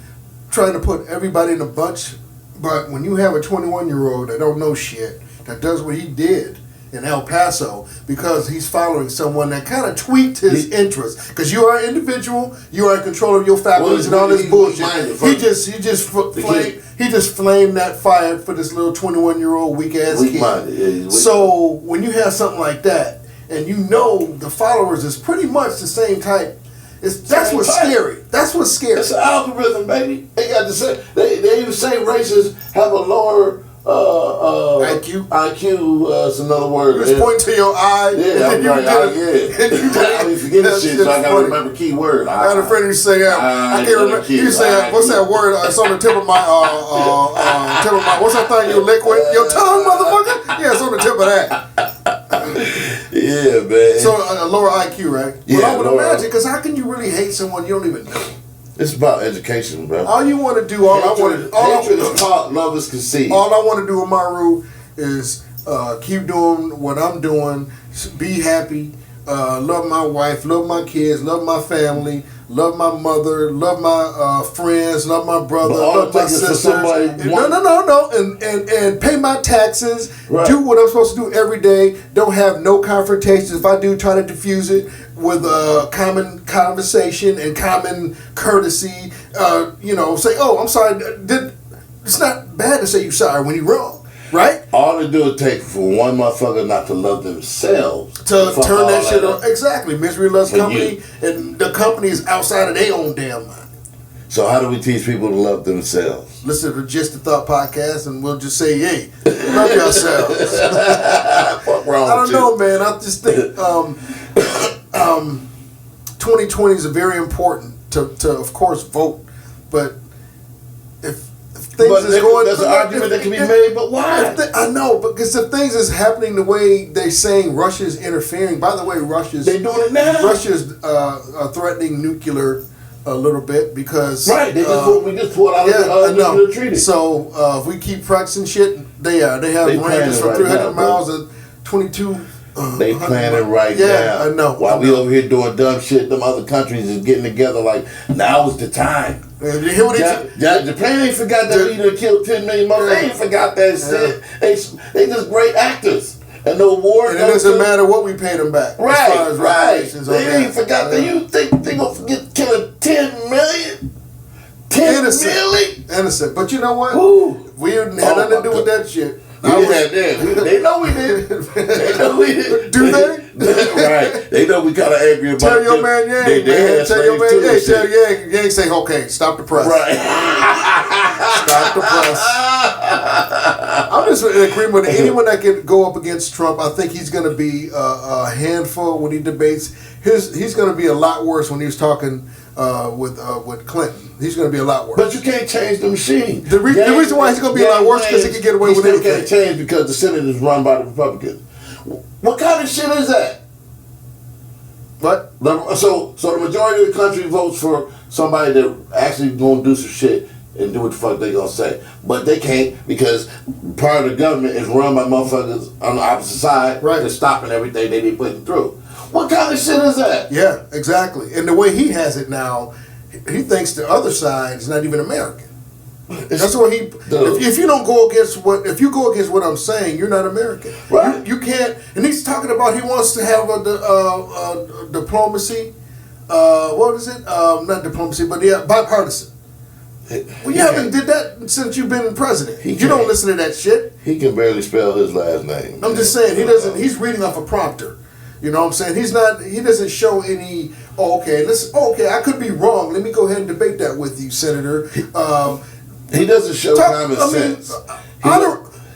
trying to put everybody in a bunch, but when you have a 21-year-old that don't know shit, that does what he did in El Paso because he's following someone that kind of tweaked his interests. Because you are an individual, you are in control of your faculties and all this bullshit. He just flamed that fire for this little 21-year-old weak ass kid. So when you have something like that, and you know the followers is pretty much the same type. That's what's scary. That's what's scary. It's an algorithm, baby. They got to say they even say races have a lower IQ. IQ. It's another word. You just pointing to your eye. Yeah, I'm like, I be forgetting shit, so I gotta remember key word. I had a friend who say, I can't remember. He say, what's that word? It's on the tip of my, what's that thing you lick with? Your tongue, motherfucker? Yeah, it's on the tip of that. Yeah, man. So a lower IQ, right? Yeah, well, I would imagine, because how can you really hate someone you don't even know? It's about education, bro. All you want to do, hatred is taught, love is conceived. All I want to do with my rule is keep doing what I'm doing, be happy, love my wife, love my kids, love my family, love my mother, love my friends, love my brother, love my sisters. No, and pay my taxes, right. Do what I'm supposed to do every day, don't have no confrontations. If I do, try to diffuse it with a common conversation and common courtesy. Say, oh, I'm sorry. It's not bad to say you're sorry when you're wrong. Right? All they do is take for one motherfucker not to love themselves. To turn that shit on. Exactly. Misery loves company, and the company is outside of their own damn mind. So how do we teach people to love themselves? Listen to the Just the Thought podcast, and we'll just say, hey, love yourselves. Fuck wrong I don't know, man. I just think 2020 is very important to of course, vote. But if things is going, there's an argument that can be made, but why? I know, because if things is happening the way they're saying Russia's interfering. By the way, they doing it now. Russia's threatening nuclear a little bit because right. We just pulled out of the nuclear treaty. So if we keep practicing shit, they have ranges from 300 miles to 22. They planning right now. Yeah, I know. While we over here doing dumb shit, them other countries is getting together like, now is the time. You hear what Japan ain't forgot that we done killed 10 million more. They ain't forgot that shit. They just great actors. And no war. And it doesn't matter what we pay them back. Right, as far as reparations. They ain't forgot that. You think they gonna forget killing 10 million? 10 million? Innocent. But you know what? Ooh. We had nothing to do with that shit. They know we did. They know we did. Do they? Right. They know we kind of angry about it. Tell your man, tell your man, tell Yang, say, okay, stop the press. Right. Stop the press. I'm just in agreement with anyone that can go up against Trump. I think he's going to be a handful when he debates. He's going to be a lot worse when he's talking with Clinton. He's going to be a lot worse. But you can't change the machine. The reason why he's going to be a lot worse is because he can get away with anything. He can't change because the Senate is run by the Republicans. What kind of shit is that? What? So the majority of the country votes for somebody that actually going to do some shit and do what the fuck they going to say. But they can't because part of the government is run by motherfuckers on the opposite side. Right. They're stopping everything they be putting through. What kind of shit is that? Yeah, exactly. And the way he has it now, he thinks the other side is not even American. That's what he. If you don't go against what I'm saying, you're not American. Right. You can't. And he's talking about he wants to have a diplomacy. What is it? Not diplomacy, but bipartisan. Well, you haven't did that since you've been president. You don't listen to that shit. He can barely spell his last name. I'm just saying he doesn't. He's reading off a prompter. You know what I'm saying? He's not. He doesn't show any. Okay, I could be wrong. Let me go ahead and debate that with you, Senator. He doesn't show common sense.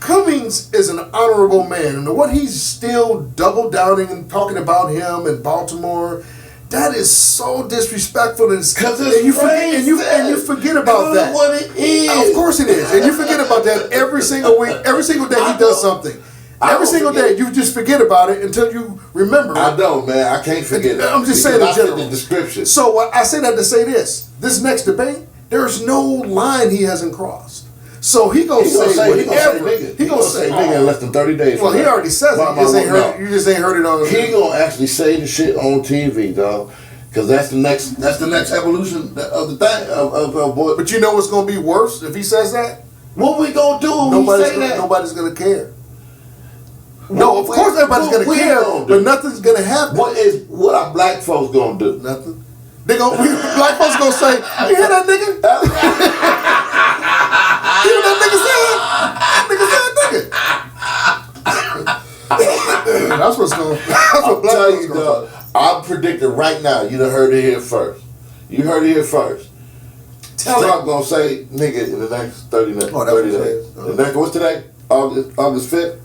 Cummings is an honorable man, and what he's still double downing and talking about him in Baltimore, that is so disrespectful. Because you forget about that. What it is. Of course it is, and you forget about that every single week, every single day he does something. Every single day, you just forget about it until you remember it. I don't, man. I can't forget it. I'm just saying in general. The description. So I say that to say this. This next debate, there's no line he hasn't crossed. So he gonna say whatever. He gonna say nigga in less than 30 days. Well, he already says it. You just ain't heard it on. He gonna actually say the shit on TV, dog. Because that's the next evolution of the thing of what. But you know what's gonna be worse if he says that? What we gonna do when he say that? Nobody's gonna care. No, of course everybody's gonna care, but nothing's gonna happen. What are black folks gonna do? Nothing. Black folks gonna say, you hear that nigga? You hear that nigga say? That's what black folks gonna say. I'm predicting right now, you done heard it here first. You heard it here first. Trump gonna say nigga in the next 30 days. Oh, that's 30 days. The next, what's today? August 5th.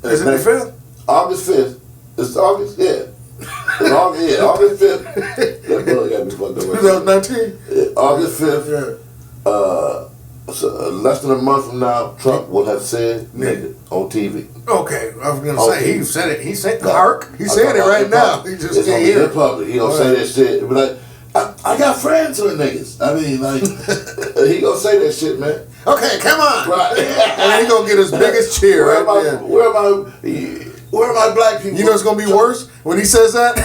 Is it the 5th? August 5th. It's August, yeah. It's August, yeah, August 5th. That brother got me fucked up. 2019? August 5th. Yeah. So, less than a month from now, Trump will have said nigga on TV. Okay, I was gonna say he said it. He said the No, hark. He's saying it right now. He just it's can't gonna be hear in it. public. He gonna say that shit. But like, I got friends who are niggas. I mean, like, he gonna say that shit, man. Okay, come on. Right. And then he gonna get his biggest cheer right there. Where are my black people? You know it's gonna be worse when he says that.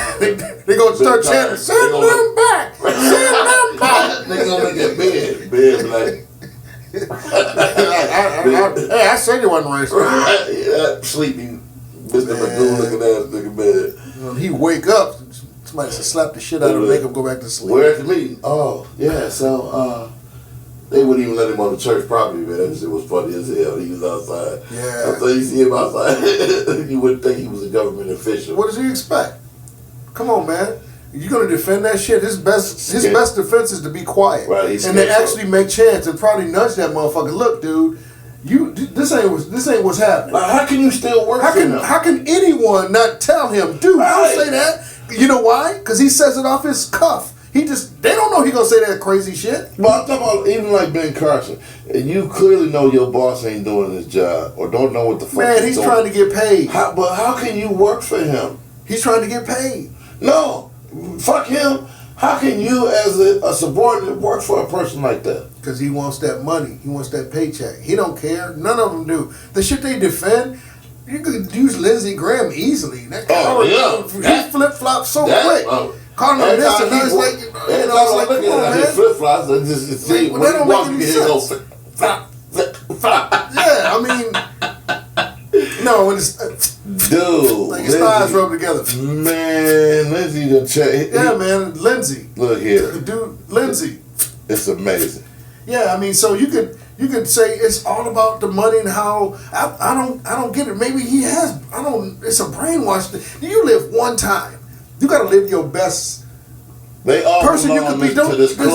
they gonna start chanting, "Send them back, send them back." They gonna make that bed like. Hey, I said you wasn't racist. That sleeping Mr. Magoo looking ass nigga bed. When he wake up, somebody should slap the shit out of him, make him go back to sleep. Where's the meeting? Oh, yeah, so they wouldn't even let him on the church property, man. That shit was funny as hell. He was outside. Yeah. So you see him outside, you wouldn't think he was a government official. What does he expect? Come on, man. You gonna defend that shit? His best defense is to be quiet, right, and to actually make chance and probably nudge that motherfucker. Look, dude, this ain't what's happening. Like, how can you still work for him? How can anyone not tell him, dude? Don't say that. You know why? Because he says it off his cuff. They don't know he gonna say that crazy shit. Well, I'm talking about even like Ben Carson. And you clearly know your boss ain't doing his job or don't know what the fuck. Man, he's trying to get paid. But how can you work for him? He's trying to get paid. No. Fuck him. How can you, as a subordinate, work for a person like that? Because he wants that money. He wants that paycheck. He don't care. None of them do. The shit they defend, you could use Lindsey Graham easily. He flip flops so quick. Calling him this and that. It's like, it's like, come on, man. Flip flops. They don't make any sense. Yeah, I mean, no, when it's dude, like his thighs rub together. Man, Lindsey the check. Yeah, man, Lindsey. Look here, dude, Lindsey. It's amazing. Yeah, I mean, so you could say it's all about the money and how I don't get it. Maybe he has. It's a brainwash. You live one time. You got to live your best. They all person you could be. There's we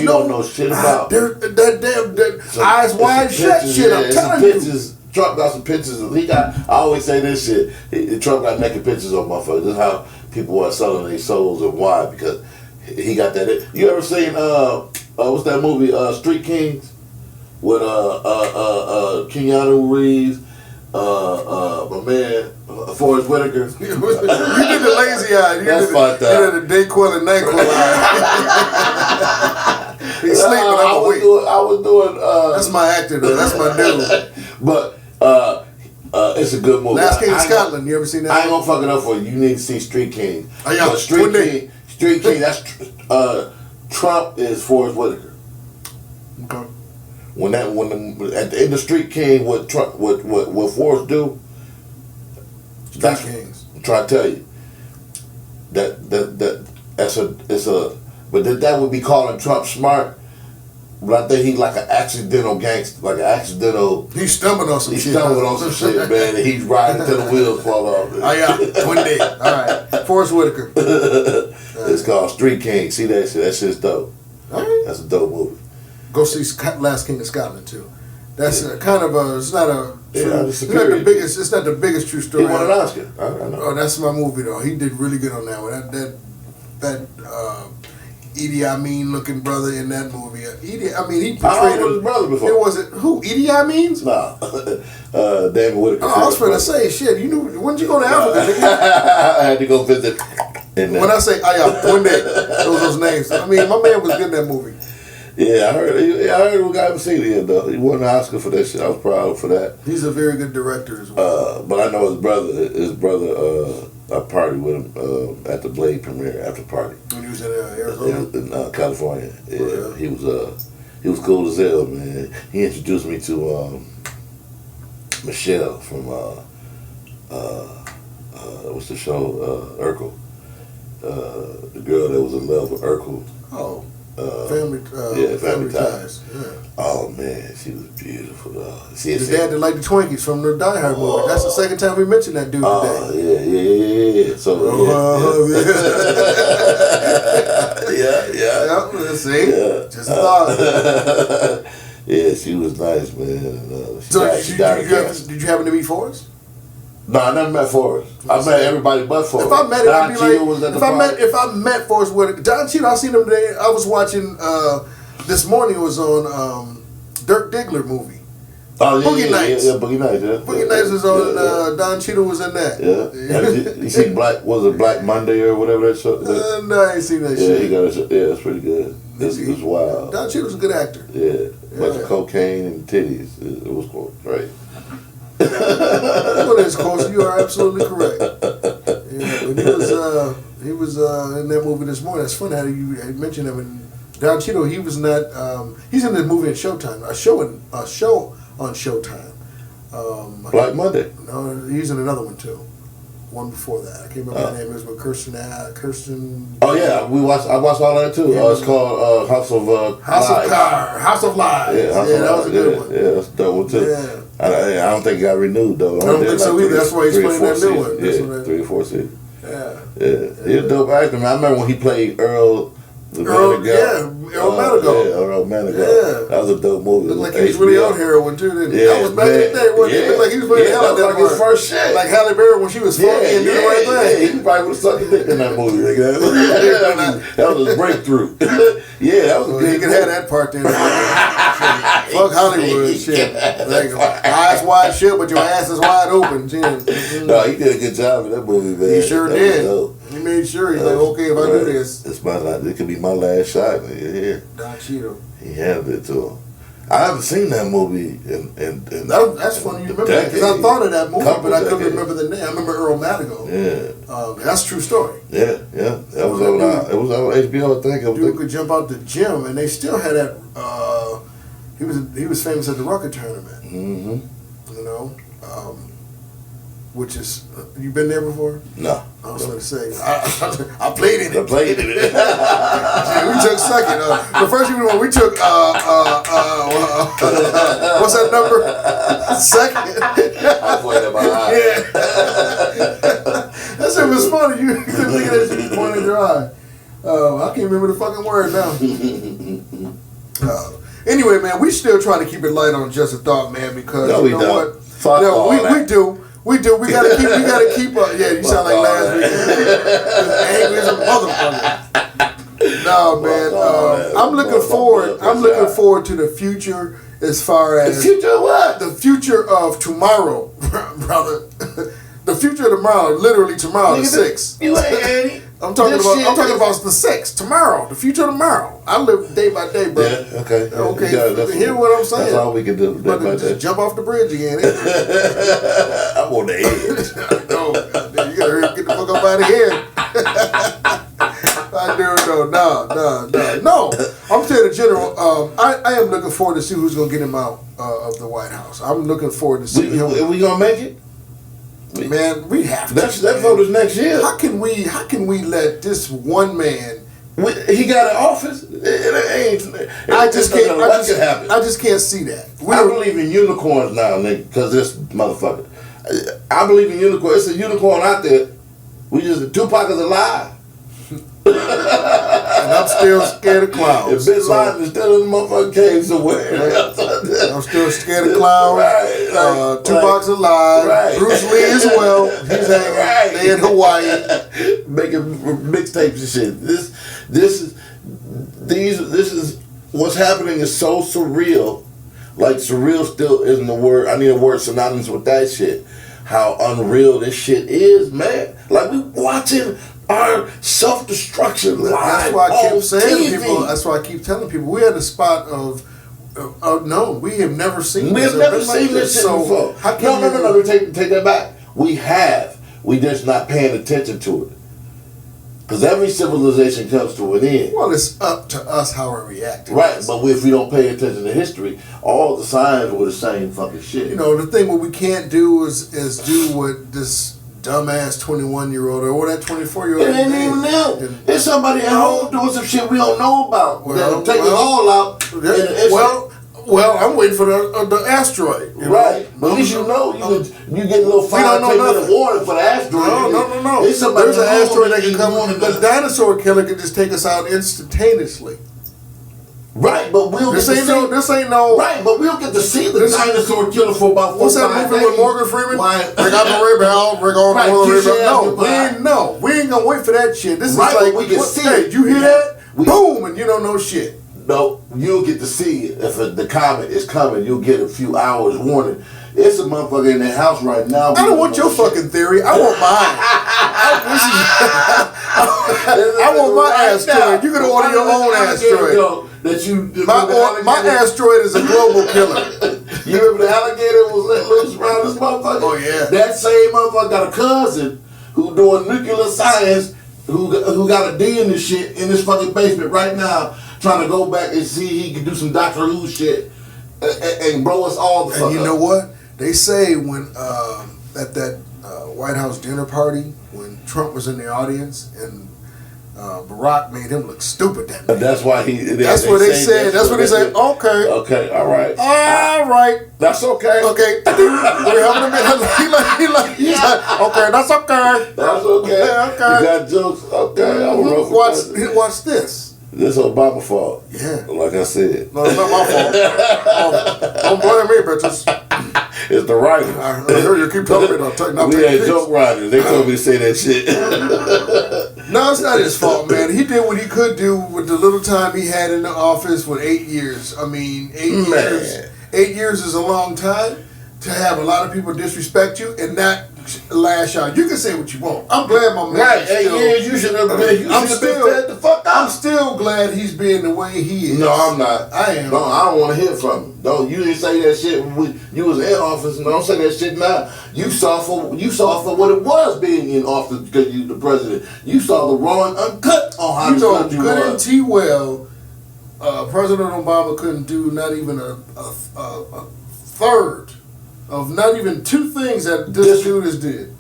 don't know shit about. That eyes wide shut shit. I'm telling you. Trump got some pictures. I always say this shit. Trump got naked pictures of motherfuckers. This is how people are selling their souls and why, because he got that. You ever seen what's that movie? Street Kings with Keanu Reeves, my man Forrest Whitaker. You did the lazy eye. That's fucked up. You did the Dayquil and Nyquil eye. He's sleeping. I was doing. That's my actor, though. That's my dude. But it's a good movie. Last King of Scotland. You ever seen that? I ain't gonna fuck it up for you. You need to see Street King. Oh yeah, Street King. That's Trump is Forrest Whitaker. Okay. At the end of Street King, what Forrest do? Street Kings. I'm trying to tell you that would be calling Trump smart. But I think he's like an accidental gangster, like an accidental. He's stumbling on some shit. He's stumbling on some shit, man. And he's riding till the wheels fall off. Oh yeah, one day. All right, Forrest Whitaker. It's called Street King. See that shit? That shit's dope. All right. That's a dope movie. Go see Last King of Scotland too. That's kind of a. It's not a. It's not the biggest. It's not the biggest true story. He won an Oscar. I know. Oh, that's my movie though. He did really good on that one. That Idi Amin looking brother in that movie. He portrayed his brother before. It wasn't who Idi Amin's? Nah, David Whitaker. Oh, I was finna say shit. You knew when did you go to Africa? I had to go visit. When I say one day, those names. I mean, my man was good in that movie. Yeah, I heard we got him seen it though. He won an Oscar for that shit. I was proud for that. He's a very good director as well. But I know his brother. I partied with him at the Blade premiere after party. When he was in Arizona? In California. Yeah, oh, yeah. He was cool as hell, man. He introduced me to Michelle from what's the show? Urkel. The girl that was in love with Urkel. Oh. Family Ties. Yeah. Oh man, she was beautiful. His dad did like the Twinkies from the Die Hard movie. That's the second time we mentioned that dude today. Yeah. So yeah. Let's see. Yeah. Just a thought. Yeah, she was nice, man. So She died of cancer. did you happen to meet Forrest? No, I never met Forrest. I met everybody but Forrest. If I met him, Don it'd be Cheadle like, was at the if I party. met Forrest with Don Cheadle, I seen him today. I was watching this morning. It was on Dirk Diggler movie. Oh, yeah, Boogie Nights. Yeah, Boogie Nights, yeah. Boogie Nights was on. Don Cheadle was in that. Yeah. You see Black Monday or whatever that show? No, I ain't seen that Yeah, shit. he got it's pretty good. It's wild. Don Cheadle's a good actor. Yeah. Bunch of cocaine and titties. It was cool, right? Well, that's close. You are absolutely correct. Yeah, but he was in that movie this morning. That's funny how you mentioned him. And Don Cheadle, he was not. He's in this movie at Showtime. A show on Showtime. Black Monday. No, he's in another one too. One before that. I can't remember the name. It was with Kirsten. Oh yeah, I watched all that too. Yeah. It's called House of Lies. House of Lies. Yeah, That was a good one. Yeah, that's a dope one too. Yeah. I don't think it got renewed though. I don't think so either. That's why he's playing that new one. Yeah, 3 or 4 seasons. Yeah. He's a dope actor, man. I remember when he played Earl Manigault. Earl Manigault. Yeah, Earl Manigault. Yeah. That was a dope movie. Looked like he was really on heroin too, didn't he? Yeah, That was back in the day, wasn't it? Looked like he was playing the hell out of that like his first shit. Like Halle Berry when she was funky and did the right thing. Yeah, he probably would have sucked a dick in that movie. Nigga. That was his breakthrough. Yeah, that was a Well, good he could have that part then. Fuck Hollywood shit. Like, eyes wide shut, but your ass is wide open. No, he did a good job in that movie, man. He sure did. He made sure. He's like, okay, if I do this. It's my last. It could be my last shot, nigga. Yeah. Don Cheadle. He handled it to him. I haven't seen that movie in That's funny you remember that, because I thought of that movie, but I couldn't decades. remember the name. I remember Earl Manigault. Yeah. That's a true story. Yeah. That was on. It was on HBO, I think. Dude could jump out the gym, and they still had that. He was famous at the Rucker tournament. Mm-hmm. You know, which is you been there before? No. I was going to say I played in it. I played in it. Yeah, we took second. The first one we took. What's that number? Second. I played in my eye. Yeah. That shit was funny. You couldn't think of that shit pointing your eye. I can't remember the fucking word now. Anyway, man, we still trying to keep it light on Just a Thought, man, because No, you we know don't. what? Fuck all we that. do. We gotta keep up. Yeah, you sound like last week. Angry as a motherfucker. No, man. I'm looking forward to the future as far as The future of what? the future of tomorrow, brother. The future of tomorrow, literally tomorrow, the 6th. You ain't Annie. I'm talking about the 6th, tomorrow, the future of tomorrow. I live day by day, bro. Yeah, okay. Okay, That's hear what I'm saying. That's all we can do. Day But by just day. jump off the bridge again. Eh? I'm on the edge. No, you gotta hurry up, get the fuck up out of here. I do no. I'm saying in general. I am looking forward to see who's gonna get him out of the White House. I'm looking forward to see him. We gonna make it? Man, we have to. That vote is next year. How can we let this one man? He got an office. I just can't see that. I believe in unicorns now, nigga, because this motherfucker. I believe in unicorns. It's a unicorn out there. Tupac is alive. And I'm still scared of clowns. If Bin Laden is still in the motherfucking cave somewhere. I'm still scared of clowns. Right, Tupac's alive. Right. Bruce Lee as well. He's hanging. Right. They in Hawaii. Making mixtapes and shit. This is what's happening is so surreal. Like surreal still isn't a word. I need a word synonymous with that shit. How unreal this shit is, man. Like we watching our self-destruction live. That's why I keep saying to TV. people. That's why I keep telling people we're at a spot of no, we have never seen. We have never seen this shit before. How can No. Take that back. We have. We just not paying attention to it. Because every civilization comes to an end. Well, it's up to us how we react. Right, but if we don't pay attention to history, all the signs were the same fucking shit. You know, the thing what we can't do is do what this dumbass 21-year-old or that 24-year-old. It ain't even them. There's somebody at home doing some shit we don't know about. That'll take us all out. Well, I'm waiting for the asteroid. Right, but at least you know you get a little 5-10 minute warning for the asteroid. No. There's an asteroid that can come on. The dinosaur killer can just take us out instantaneously. Right, but we'll This ain't no. Right, but we'll get to see the dinosaur killer for about 4 What's that 5 movie days. with Morgan Freeman? Why? They got the red bell. We're going Right, to touche, red bell. goodbye. No, we ain't gonna wait for that shit. This Right, is like, but we can what, see hey, it. you hear that? We- Boom, and you don't know shit. No, you'll get to see it. If the comet is coming, you'll get a few hours warning. It's a motherfucker in the house right now. I don't want your fucking theory. I want mine. I want my asteroid. You can order your own asteroid. That you My asteroid is a global killer. You remember the alligator was let loose around this motherfucker? Oh, yeah. That same motherfucker got a cousin who doing nuclear science who got a D in this shit in this fucking basement right now, trying to go back and see he can do some Doctor Who shit and blow us all the fuck And you up. know what? They say when at that White House dinner party, when Trump was in the audience and Barack made him look stupid that night. That's why he. That's what they said. That's what they said. Okay. Okay. All right. All right. That's okay. Okay. We're having a minute. He's like, okay, that's okay. That's okay. Okay. You got jokes. Okay. I'm rough with that. Watch this. This Obama fault. Yeah. Like I said. No, it's not my fault. Don't blame me, bitches. It's the writers. I heard you keep telling me not We take had pics. joke writers. They told me to say that shit. No, it's not his fault, man. He did what he could do with the little time he had in the office with 8 years. I mean, 8 years. 8 years is a long time to have a lot of people disrespect you and not lash out. You can say what you want. I'm glad my man. Right, is 8 still, years. You should have been. I'm been still- fed the fuck I'm out. still glad he's being the way he is. No, I'm not. I am. No, I don't want to hear from him. Don't you didn't say that shit when you was in office, and don't say that shit now. You saw for what it was being in office because you the president. You saw the raw and uncut on how You this know, country good and was. T-well, President Obama couldn't do not even a third of not even two things that this dude has did.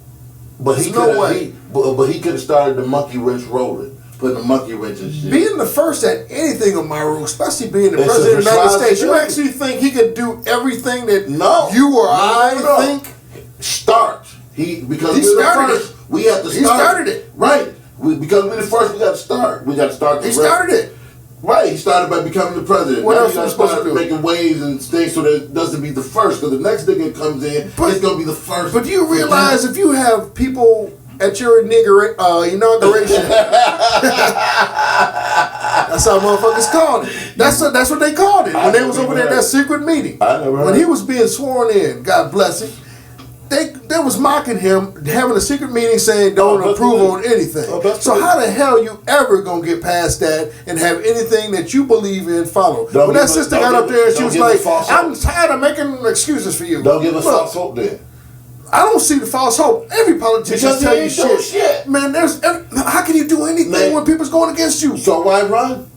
But he There's no could way. but he could have started the monkey wrench rolling, putting the monkey wrench in shit. Being the first at anything of my rule, especially being the It's president of the a United States, you responsibility. actually think he could do everything that No. you or No, I no. think? Start. Because He we're the started first. We have to start. He started it. Right. Because we're the first, we got to start. We got to start. He started it. Right, he started by becoming the president. What Now else he are we gotta supposed start to do? making waves and things so that it doesn't be the first. Because the next nigga comes in, But- it's gonna be the first. But do you realize if you have people at your inauguration, that's how motherfuckers called it. That's what they called it when they was over there at that secret meeting. I never heard When he it. was being sworn in, God bless him. They was mocking him, having a secret meeting saying don't Oh, that's approve good. on anything. Oh, that's So good. how the hell you ever gonna get past that and have anything that you believe in follow? Don't When that give a- sister don't got up give a- there and she don't was give a like, false I'm hope. tired of making excuses for you. Don't give us Look, false hope then. I don't see the false hope. Every politician Because tell he you ain't doing shit. shit. Man, how can you do anything Man. when people's going against you? So why run?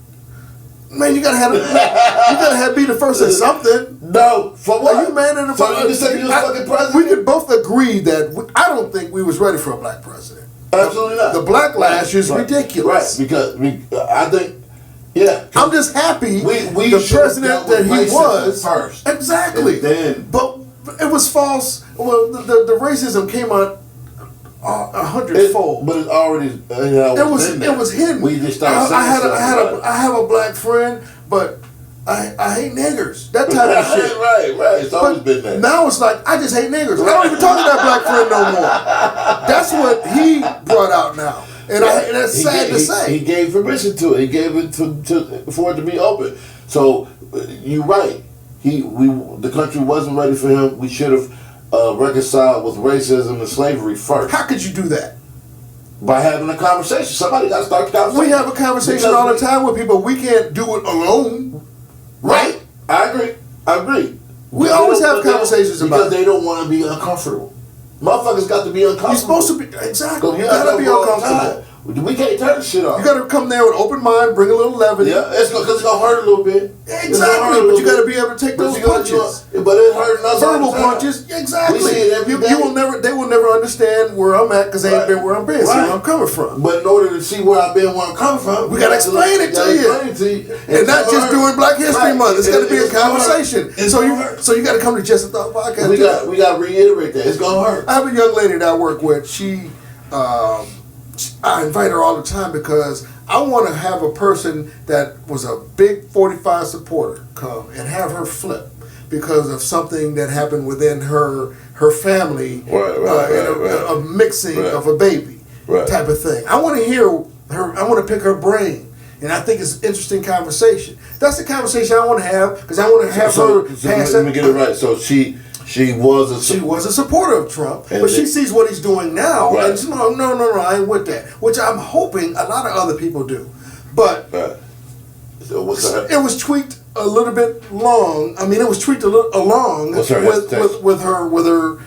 Man, you gotta be the first at something. No, for what? Are you man in the So you can say you're fucking president? We could both agree that I don't think we was ready for a black president. Absolutely not. The backlash is Right. ridiculous. Right, because I think, yeah. I'm just happy We the should have president dealt that with he racism was first. Exactly. And then- But it was false. Well, the racism came out 100-fold. But it's already, It was hidden. We just started saying I have a black friend, but I hate niggers. That type of shit. Right. It's always But been that. now it's like I just hate niggers. I don't even talk to that black friend no more. That's what he brought out now, and that's sad to say. He gave permission to it. He gave it for it to be open. So you're right. The country wasn't ready for him. We should have reconciled with racism and slavery first How could you do that? by having a conversation. Somebody got to start the conversation. We have a conversation Because all the time with people. We can't do it alone, right? I agree. We But always they have don't- conversations about because it. they don't want to be uncomfortable. Motherfuckers got to be uncomfortable. You're supposed to be exactly. So You gotta be uncomfortable. We can't turn the shit off. You gotta come there with open mind, bring a little levity. Yeah, because it's gonna hurt a little bit. Exactly, but you gotta be able to take those punches. But it hurt us. Verbal all the time. punches, exactly. We see it every day. You will never. They will never understand where I'm at because they ain't been where I'm been. See Right. where I'm coming from. But in order to see where I've been, where I'm coming from, We gotta explain it to you. And not just doing Black History Month. It's gotta be a conversation. So you gotta come to Just a Thought podcast. We got to reiterate that it's gonna hurt. I have a young lady that I work with. I invite her all the time because I want to have a person that was a big 45 supporter come and have her flip because of something that happened within her family, a mixing of a baby type of thing. I want to hear her. I want to pick her brain. And I think it's an interesting conversation. That's the conversation I want to have because I want to have her pass. Let me get it right. So she was a supporter of Trump, but she sees what he's doing now, and she's no, I ain't with that. Which I'm hoping a lot of other people do, but so what's that? It was tweaked a little bit long. I mean, it was tweaked along with her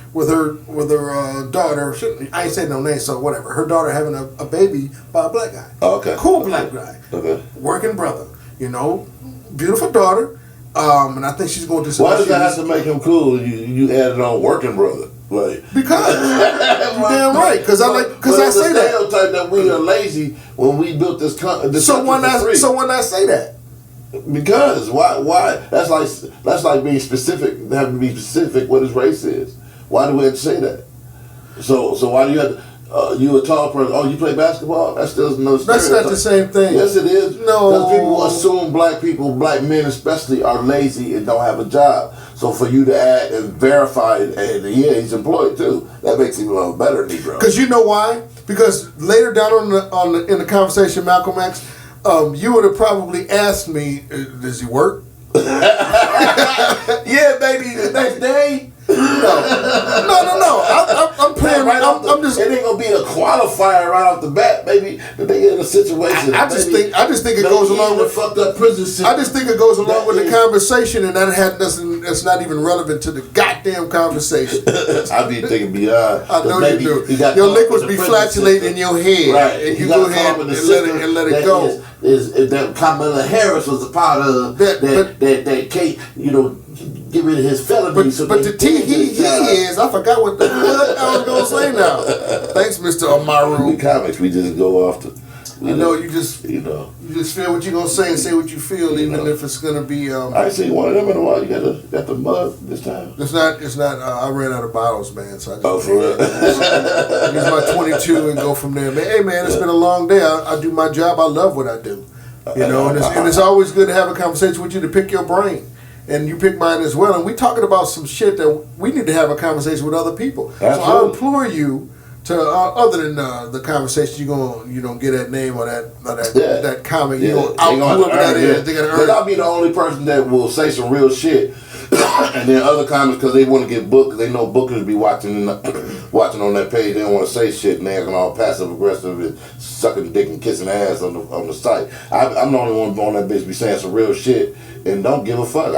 daughter. I ain't saying no name, so whatever. Her daughter having a baby by a black guy. Oh, okay. Cool black guy. Okay. Working brother. You know, beautiful daughter. And I think she's going to. Why does that have to make him cool? You added on working brother, like because you're damn right. Because I say that stereotype that we are lazy when we built this country. So when I say that. Because why that's like being specific, having to be specific what his race is. Why do we have to say that? So why do you have to, you a tall person, oh, you play basketball? That's still no stereotype. That's not the same thing. Yes it is. No. Because people assume black men especially are lazy and don't have a job. So for you to add and verify and yeah, he's employed too, that makes him a little better Negro. Because you know why? Because later down in the conversation, Malcolm X, you would have probably asked me, does he work? Yeah, baby, the next day. No. I'm playing right. I'm just. It ain't gonna be a qualifier right off the bat. Maybe they in a situation. I just think it goes along with fucked up prison system. I just think it goes along with the conversation, and that had nothing. That's not even relevant to the goddamn conversation. I be thinking beyond. I know you do. Your liquids be flatulating in your head, right? And you go ahead and let it go. Is that Kamala Harris was a part of that Kate, get rid of his felony. But the T he is, I forgot what the fuck I was gonna say now. Thanks, Mr. Amaru. We comics, we just go off the. You just feel what you're gonna say and say what you feel, even if it's gonna be. I ain't seen one of them in a while. You got the mug this time. It's not. I ran out of bottles, man. So I just for real. use my 22 and go from there. Man, hey man, it's been a long day. I do my job. I love what I do. And it's always good to have a conversation with you to pick your brain. And you pick mine as well. And we talking about some shit that we need to have a conversation with other people. Absolutely. So I implore you to, other than the conversation, you gonna get that name or that comment. You gonna out whoever that is. They gotta earn. Because I'll be the only person that will say some real shit, and then other comments because they want to get booked. Because they know bookers be watching on that page. They don't want to say shit, and they're all passive aggressive and sucking dick and kissing ass on the site. I'm the only one on that bitch be saying some real shit. And don't give a fuck.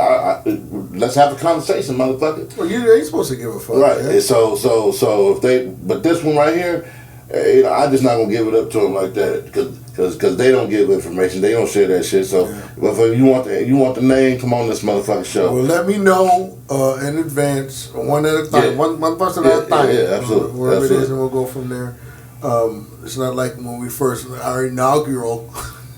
Let's have a conversation, motherfucker. Well, you ain't supposed to give a fuck, right? Man. So if but this one right here, I'm just not gonna give it up to them like that because they don't give information. They don't share that shit. So if you want the name, come on this motherfucking show. Well, let me know in advance, one at a time, one person at a time. Yeah, absolutely. Wherever it is, and we'll go from there. It's not like when we first our inaugural.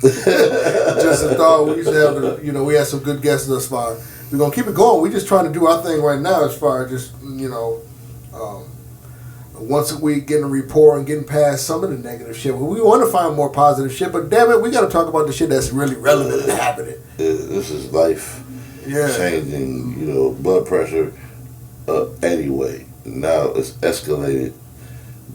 Just a thought. We used to have we had some good guests thus far. We're gonna keep it going. We're just trying to do our thing right now as far as just once a week getting a rapport and getting past some of the negative shit. We want to find more positive shit, but damn it, we got to talk about the shit that's really relevant and happening. This is life changing. Blood pressure anyway. Now it's escalated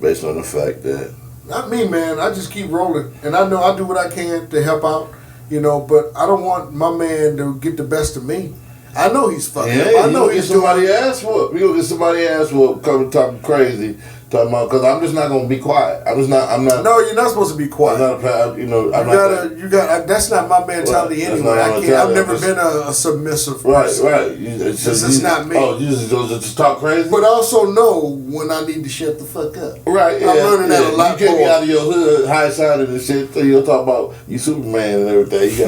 based on the fact that. Not me, man. I just keep rolling. And I know I do what I can to help out, but I don't want my man to get the best of me. I know he's fucking up. I know he's somebody ass whoop. We gonna get somebody ass whoop coming talking crazy. Talking about, because I'm just not gonna be quiet. I'm not. No, you're not supposed to be quiet. I'm not You got. That's not my mentality anyway. I've never been a submissive person. Right. This is not me. Oh, you just talk crazy. But also know when I need to shut the fuck up. Right. Yeah, I'm learning that a lot more. You can't more. be out of your hood, high sided and shit. So you'll talk about you Superman and everything. You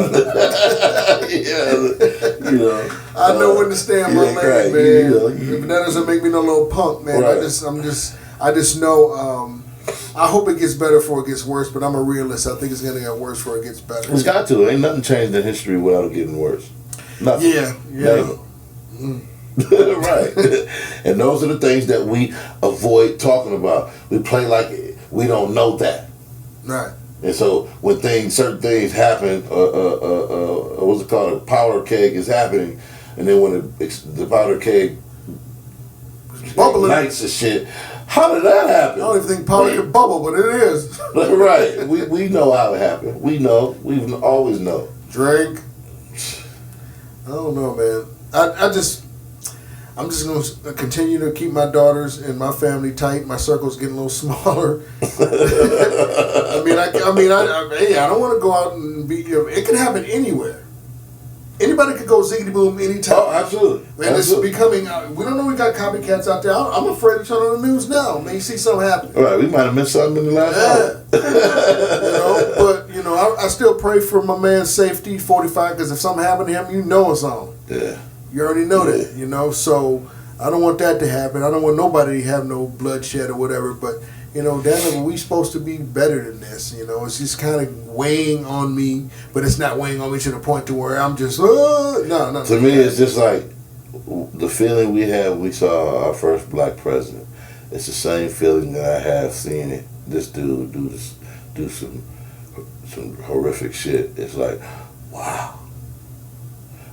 got. I know when to stand my lane, man. But that doesn't make me no little punk, man. Right. I just know. I hope it gets better before it gets worse, but I'm a realist. I think it's gonna get worse before it gets better. It's got to. Ain't nothing changed in history without it getting worse. Nothing. Yeah. Right. And those are the things that we avoid talking about. We play like we don't know that. Right. And so when certain things happen, what's it called? A powder keg is happening, and then when the powder keg bubbling, ignites and shit. How did that happen? I don't even think powder can bubble, but it is. Right. We know how it happened. We know. We've always know. Drink. I don't know, man. I'm just going to continue to keep my daughters and my family tight. My circle's getting a little smaller. I don't want to go out and be. It can happen anywhere. Anybody could go ziggity boom anytime. Oh, absolutely. And it's becoming. We don't know. We got copycats out there. I'm afraid to turn on the news now. May see something happen. All right, we might have missed something in the last hour. But I still pray for my man's safety. 45, because if something happened to him, it's on. Yeah. You already know that. So I don't want that to happen. I don't want nobody to have no bloodshed or whatever. But damn it, we supposed to be better than this. It's just kind of weighing on me, but it's not weighing on me to the point to where I'm just no. To me, it's just like the feeling we had when we saw our first black president. It's the same feeling that I have seeing this dude do some horrific shit. It's like, wow.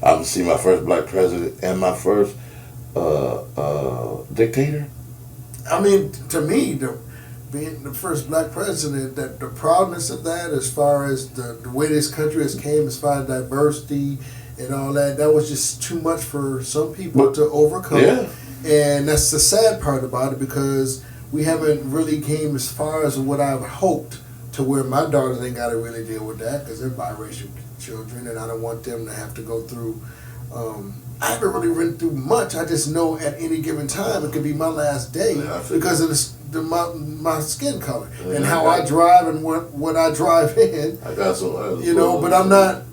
I'm gonna see my first black president and my first dictator. I mean, to me, being the first black president, that the proudness of that, as far as the way this country has came, as far as diversity and all that was just too much for some people to overcome. Yeah. And that's the sad part about it, because we haven't really came as far as what I've hoped, to where my daughters ain't got to really deal with that, because they're biracial children, and I don't want them to have to go through. I haven't really been through much. I just know at any given time it could be my last day because of my skin color and how I drive and what I drive in. I got some. But I'm not.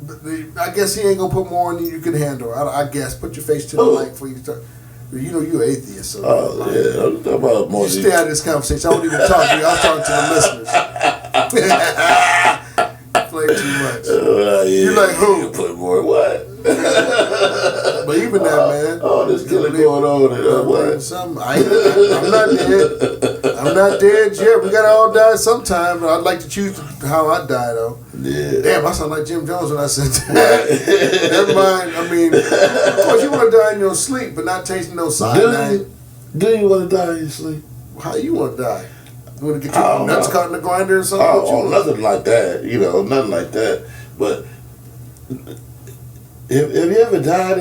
I guess he ain't gonna put more on than you can handle. I guess put your face to the light before you start. You're atheist, so I'm talking about more. You stay out of this conversation. I won't even talk to you. I'll talk to the listeners. Play too much. You like who? You put more what? But even that, man. Oh, this killing going on. What? I'm not dead. I'm not dead yet. We gotta all die sometime. But I'd like to choose how I die, though. Yeah. Damn, I sound like Jim Jones when I said that. Never mind. I mean, of course, you want to die in your sleep, but not tasting no cyanide. Do you want to die in your sleep? How you want to die? You want to get your nuts caught in the grinder or something? Oh, nothing like that. Nothing like that. But have you ever died?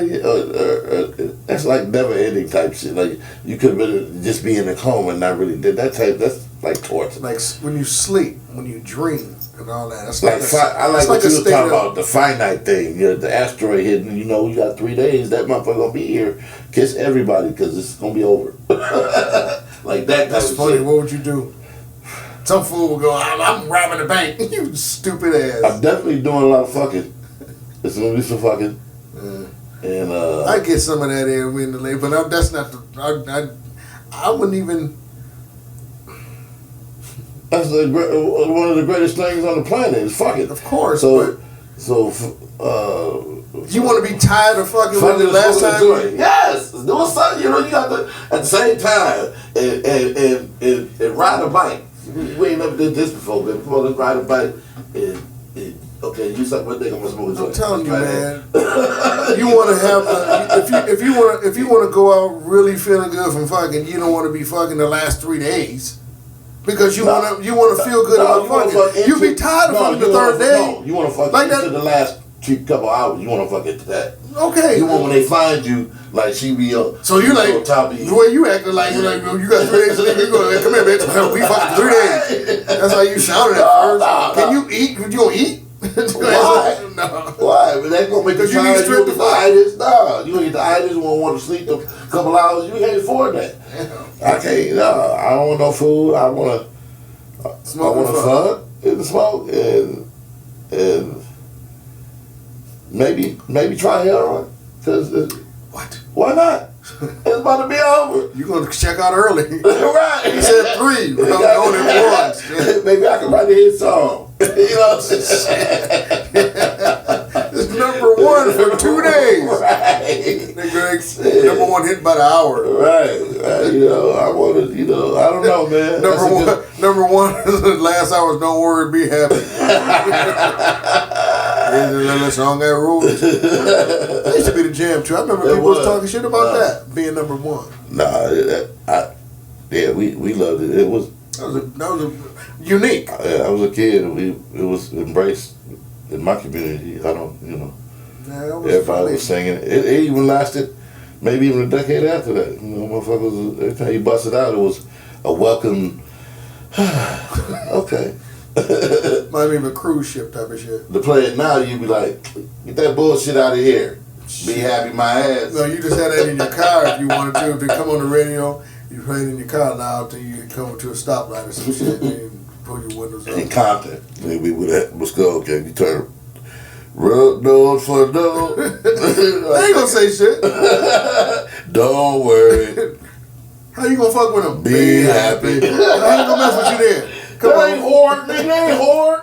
That's like never ending type shit. Like you could really just be in a coma and not really did that type. That's like torture. Like when you sleep, when you dream, and all that. That's I like what you were talking about, the finite thing. The asteroid hitting. You got 3 days. That motherfucker gonna be here. Kiss everybody because it's gonna be over. Like that. That's funny. Shit. What would you do? Some fool will go, I'm robbing the bank. You stupid ass. I'm definitely doing a lot of fucking. It's gonna be some fucking. And I get some of that in the late, but that's not the. I wouldn't even. That's one of the greatest things on the planet is fucking. Of course. So. You want to be tired of fucking with the last time? Yes, doing something. You got to at the same time and ride a bike. We ain't never did this before, but before let's ride a bike okay, you suck my dick. I'm gonna smoke a joint. I'm telling you, man. You want to have if you want to go out really feeling good from fucking, you don't want to be fucking the last 3 days. Because you want to feel good about fucking. You be tired of fucking the third day. No, you want to fuck like into the last couple hours. You want to fuck into that. Okay. You want when they find you, like she be on. So you like on top of you. The way you acting like you got 3 days to live. You go, come here, bitch. We fucking 3 days. That's how you shouted at first. Can you eat? You gonna eat? Why? No. Why? But that's gonna make you tired. You get the itis. No, you get the itis. Won't want to sleep a couple hours. You can't afford that. I can't. No, I don't want no food. I want to smoke. I want to fuck and smoke and maybe try heroin. Cause what? Why not? It's about to be over. You gonna check out early? Right. He said 3. We're not going at once. Maybe I can write a hit song. You know. It's number 1 for 2 days. Right. Nigga, number one hit by the hour. Right. You know, I want to. You know, I don't know, man. Number one, last hour's "Don't Worry, Be Happy." That song got rules. That used to be the jam too. I remember people was talking shit about that being number one. Nah, we loved it. It was that was a unique. I was a kid. It was embraced in my community. I don't, you know. Yeah, everybody was singing. It even lasted maybe even a decade after that. You know, motherfuckers, every time you busted out, it was a welcome. Okay. Might be a cruise ship type of shit. To play it now, you'd be like, get that bullshit out of here. Be happy, my ass. No, you just had that in your car if you wanted to. If they come on the radio, you play it in your car loud till you come to a stoplight or some shit, and then pull your windows up. In Compton, maybe let's go. Okay, you turn road door for door. I ain't gonna say shit. Don't worry. How you gonna fuck with them? Be happy. I ain't gonna mess with you there. Come That on. ain't whore, nigga, ain't whore.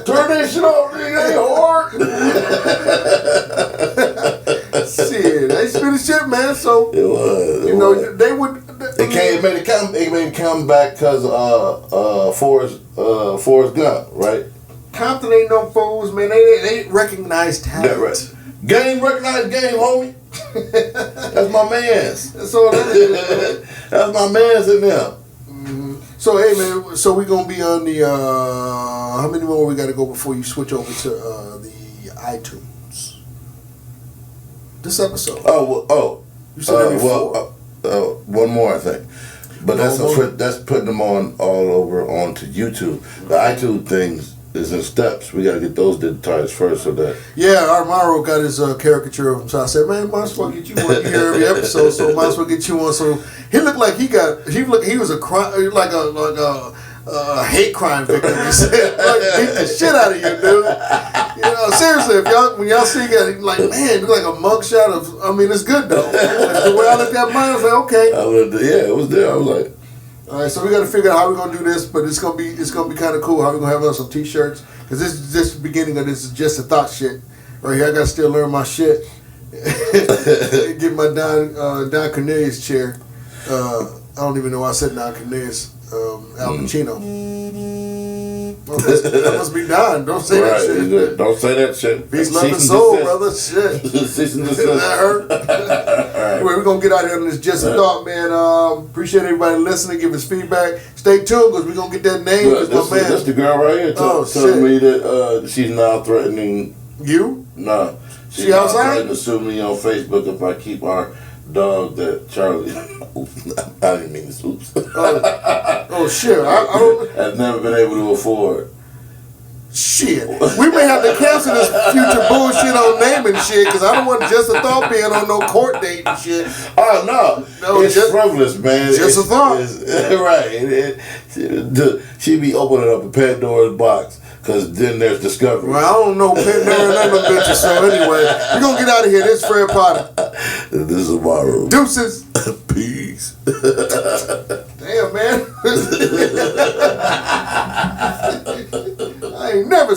Turn that shit off, nigga, ain't whore. Shit, they spit the shit, man. So It was. you know they would. It made it come back because Forrest Gump, right? Compton ain't no fools, man. They recognize talent. That right. Game recognized game, homie. That's my man's. So That's my man's in there. So hey man, so we gonna be on the how many more we gotta go before you switch over to the iTunes? This episode. You said every four. One more I think, but that's putting them on all over onto YouTube. The iTunes things is in steps. We gotta get those digitized first, so that Armaro got his caricature of him. So I said, man, might as well get you one. You hear every episode, so might as well get you one. So he looked like he was a crime, like a hate crime victim. He said, like, beat the shit out of you, dude. You know, seriously, when y'all see it, like, man, look like a mugshot of. I mean, it's good though. The way I looked at mine, I was like, okay. It was there. I was like. All right, so we got to figure out how we're gonna do this, but it's gonna be kind of cool. How we gonna have us some T-shirts? Because this is just the beginning of this. Is just a thought shit right here. I gotta still learn my shit. Get my Don Cornelius chair. I don't even know why I said Don Cornelius. Al Pacino. That must be Don. Don't say that shit. Don't say that shit. Peace, love, and soul, brother. Shit. Cease and desist. That hurt. Anyway, we're going to get out here on this Just a Thought, man. Appreciate everybody listening. Give us feedback. Stay tuned because we're going to get that name. That's the girl right here telling me that she's now threatening. You? No. She outside? Threatening to sue me on Facebook if I keep our dog that Charlie. I didn't mean this. Oops. Oh shit! I don't. I've never been able to afford. Shit, we may have to cancel this future bullshit on naming shit because I don't want Just a Thought being on no court date and shit. Oh no, it's frivolous, man. Just a thought, right? She be opening up a Pandora's box because then there's discovery. Well, I don't know Pandora and them bitches. So anyway, we're gonna get out of here. This is Fred Potter. This is Maru. Deuces. Peace. Damn, man. I ain't never